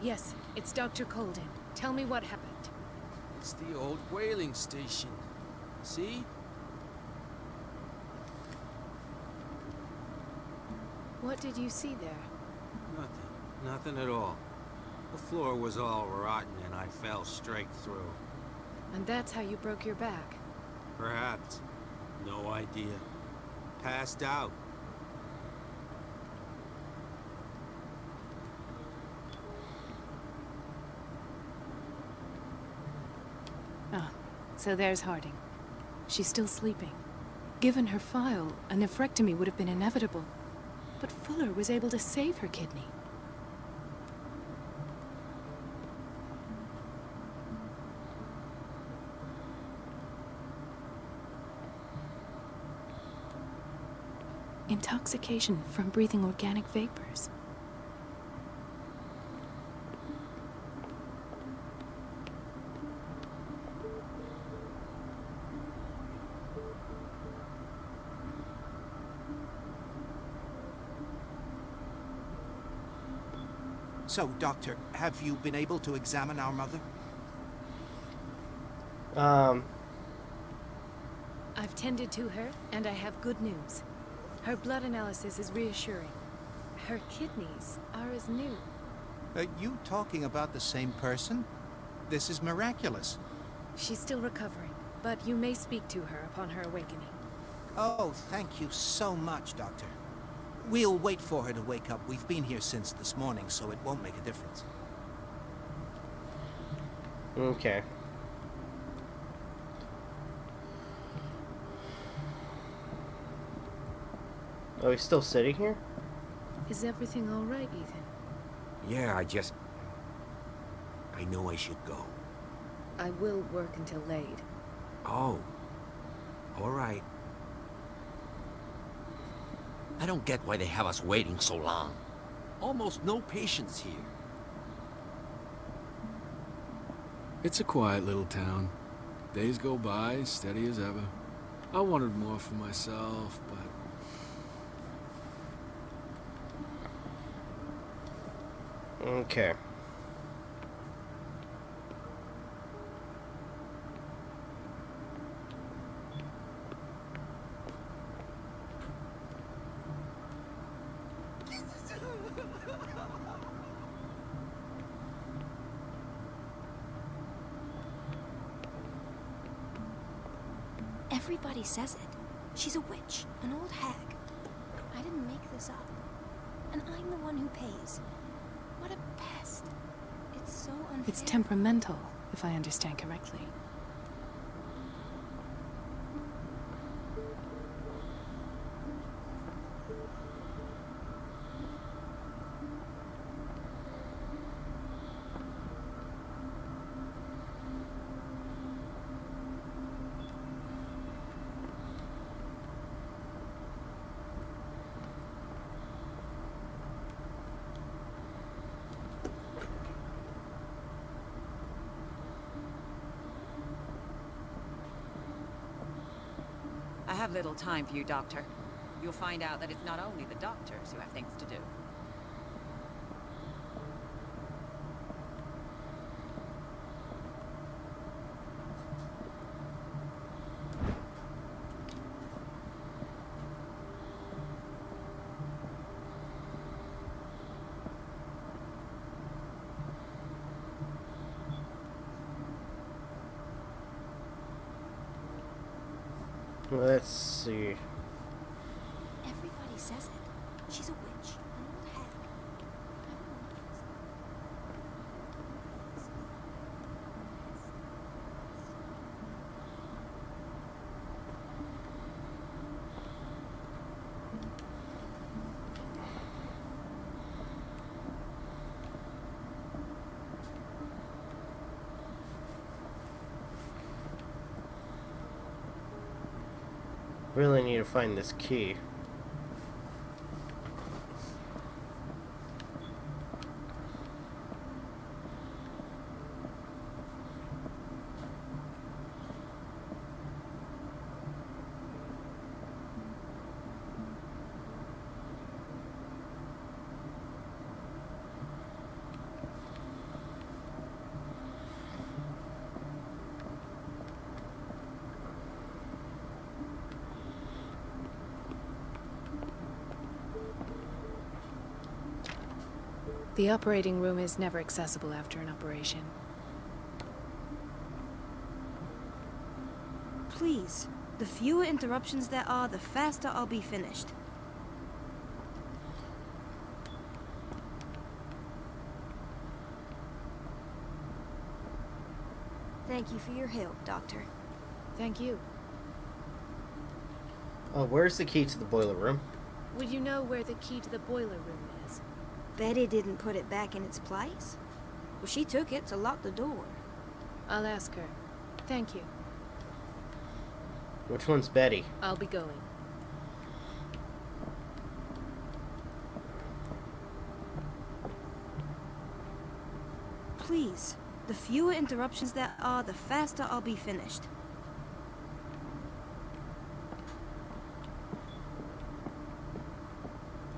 Yes, it's Dr. Colden. Tell me what happened. It's the old whaling station. See? What did you see there? Nothing at all. The floor was all rotten and I fell straight through. And that's how you broke your back? Perhaps. No idea. Passed out. Ah, so there's Harding. She's still sleeping. Given her file, a nephrectomy would have been inevitable. But Fuller was able to save her kidney. Intoxication from breathing organic vapors. So, Doctor, have you been able to examine our mother? I've tended to her, and I have good news. Her blood analysis is reassuring. Her kidneys are as new. Are you talking about the same person? This is miraculous. She's still recovering, but you may speak to her upon her awakening. Oh, thank you so much, Doctor. We'll wait for her to wake up. We've been here since this morning, so it won't make a difference. Okay. Oh, he's still sitting here? Is everything all right, Ethan? Yeah, I know I should go. I will work until late. Oh. All right. I don't get why they have us waiting so long. Almost no patients here. It's a quiet little town. Days go by, steady as ever. I wanted more for myself, but... Okay. Everybody says it. She's a witch, an old hag. I didn't make this up. And I'm the one who pays. What a pest. It's so unfair. It's temperamental, if I understand correctly. have little time for you, Doctor. You'll find out that it's not only the doctors who have things to do. Let's see. Everybody says it. She's a witch, an old hag. Really need to find this key. The operating room is never accessible after an operation. Please, the fewer interruptions there are, the faster I'll be finished. Thank you for your help, Doctor. Thank you. Oh, where's the key to the boiler room? Would you know where the key to the boiler room is? Betty didn't put it back in its place. Well, she took it to lock the door. I'll ask her. Thank you. Which one's Betty? I'll be going. Please, the fewer interruptions there are, the faster I'll be finished.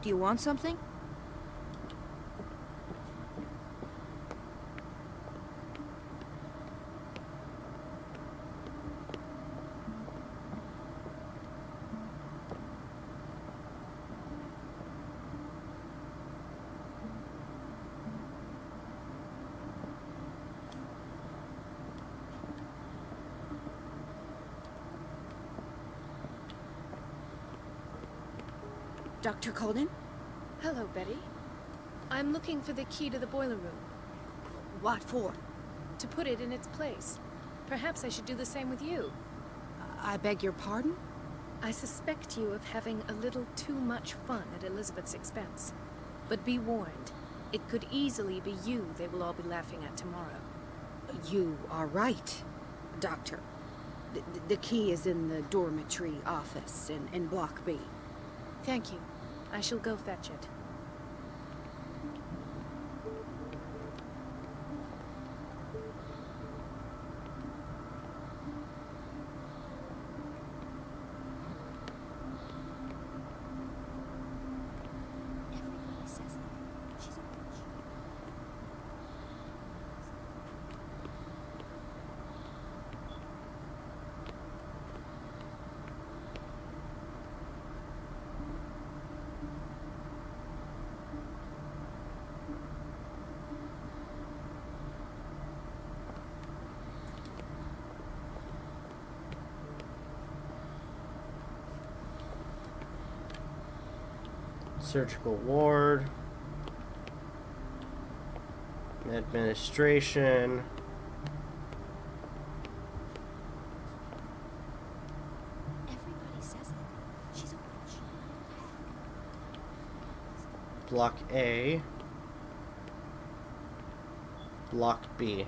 Do you want something? Dr. Colden? Hello, Betty. I'm looking for the key to the boiler room. What for? To put it in its place. Perhaps I should do the same with you. I beg your pardon? I suspect you of having a little too much fun at Elizabeth's expense. But be warned, it could easily be you they will all be laughing at tomorrow. You are right, Doctor. The key is in the dormitory office in Block B. Thank you. I shall go fetch it. Everybody says it. She's a witch. Surgical ward. Administration. Everybody says it. She's a witch. Block A. Block B.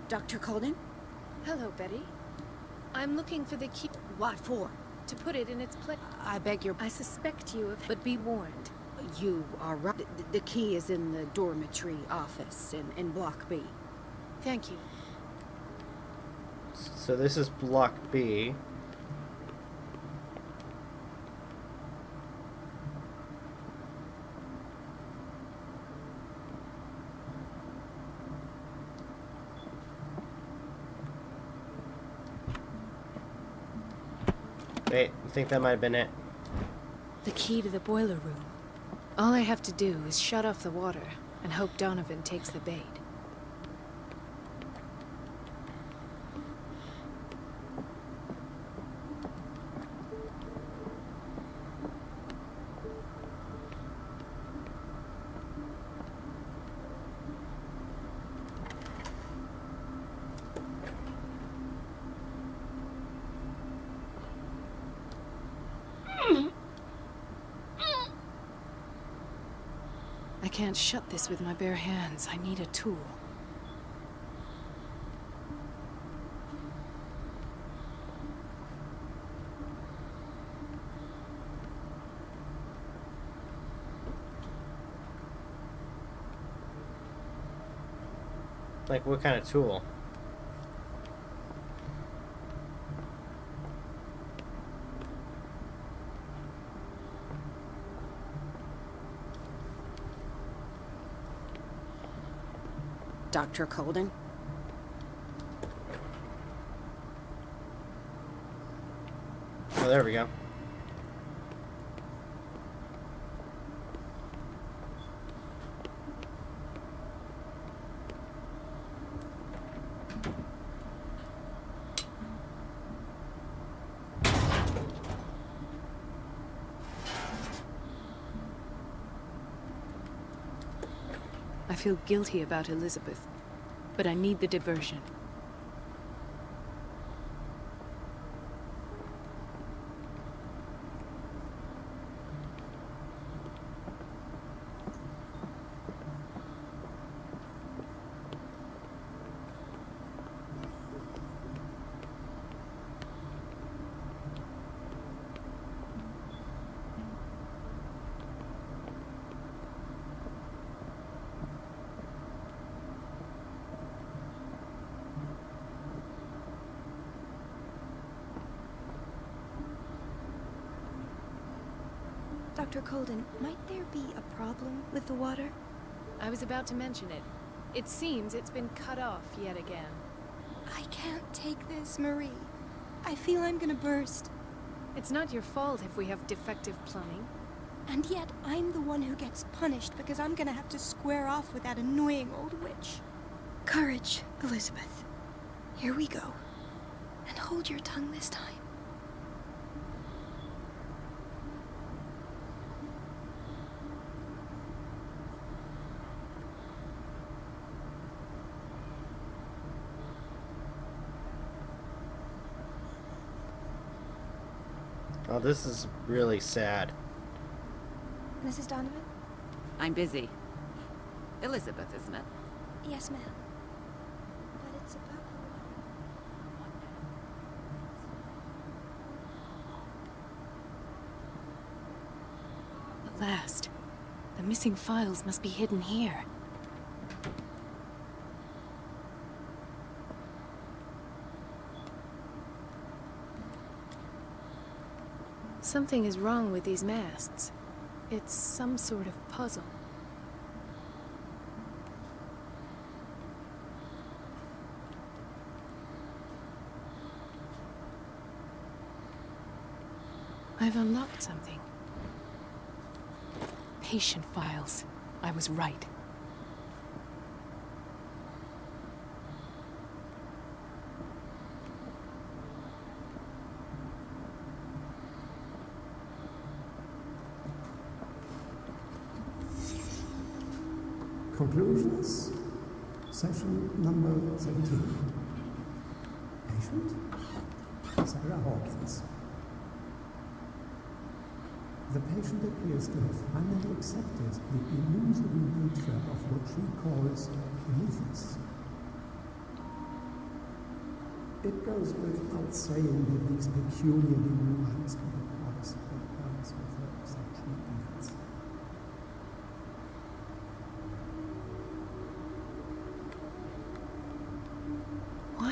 Dr. Colden? Hello, Betty. I'm looking for the key. What for? To put it in its place. I beg your... I suspect you of... But be warned, You are right. The key is in the dormitory office in Block B. Thank you. So this is Block B. Wait, I think that might have been it. The key to the boiler room. All I have to do is shut off the water and hope Donovan takes the bait. I can't shut this with my bare hands. I need a tool. Like, what kind of tool? Dr. Colden? Oh, there we go. I feel guilty about Elizabeth, but I need the diversion. Dr. Colden, might there be a problem with the water? I was about to mention it. It seems it's been cut off yet again. I can't take this, Marie. I feel I'm gonna burst. It's not your fault if we have defective plumbing. And yet, I'm the one who gets punished because I'm gonna have to square off with that annoying old witch. Courage, Elizabeth. Here we go. And hold your tongue this time. Oh, this is really sad. Mrs. Donovan? I'm busy. Elizabeth, isn't it? Yes, ma'am. But it's about... At last. The missing files must be hidden here. Something is wrong with these masts. It's some sort of puzzle. I've unlocked something. Patient files. I was right. Conclusions, session number 17. Patient, Sarah Hawkins. The patient appears to have finally accepted the illusory nature of what she calls beliefs. It goes without saying that these peculiar delusions can be caused by parts of her exceptional events.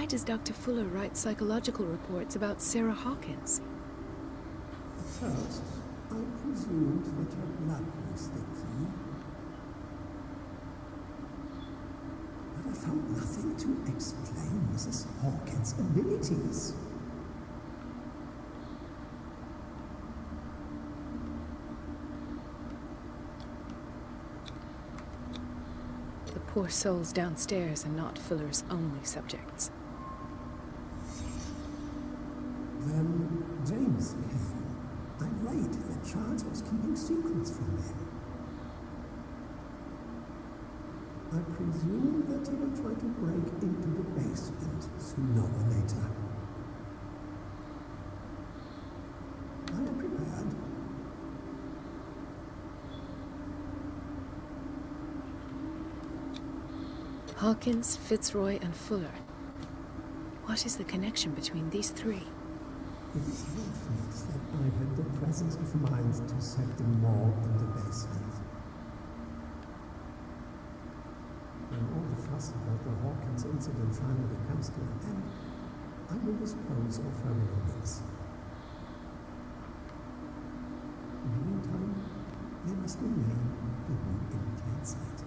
does Dr. Fuller write psychological reports about Sarah Hawkins? At first, I presumed that your blood was the key. But I found nothing to explain Mrs. Hawkins' abilities. The poor souls downstairs are not Fuller's only subjects. Then James came. I worried that Charles was keeping secrets from him. I presume that he will try to break into the basement sooner or later. I am prepared. Hawkins, Fitzroy, and Fuller. What is the connection between these three? It is fortunate that I had the presence of mind to set them all in the basement. When all the fuss about the Hawkins incident finally comes to an end, I will dispose of her belongings. In the meantime, they must remain hidden in plain sight.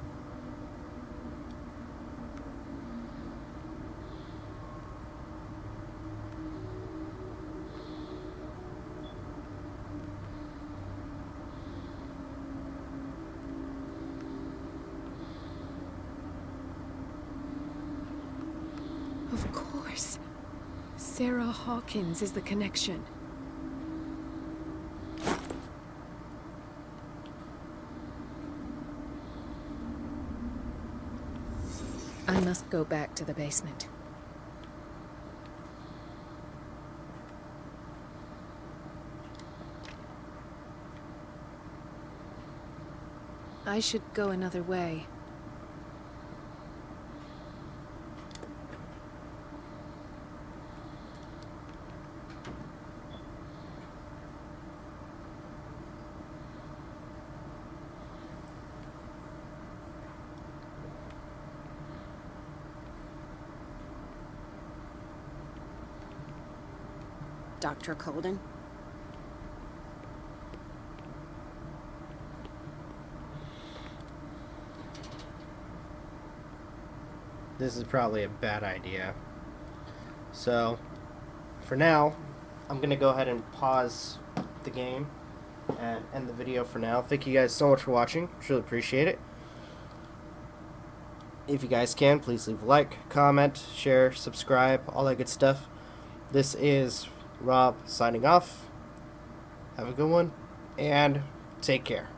Of course. Sarah Hawkins is the connection. I must go back to the basement. I should go another way. Dr. Colden? This is probably a bad idea. So, for now, I'm going to go ahead and pause the game and end the video for now. Thank you guys so much for watching. Truly appreciate it. If you guys can, please leave a like, comment, share, subscribe, all that good stuff. This is Rob signing off. Have a good one, and take care.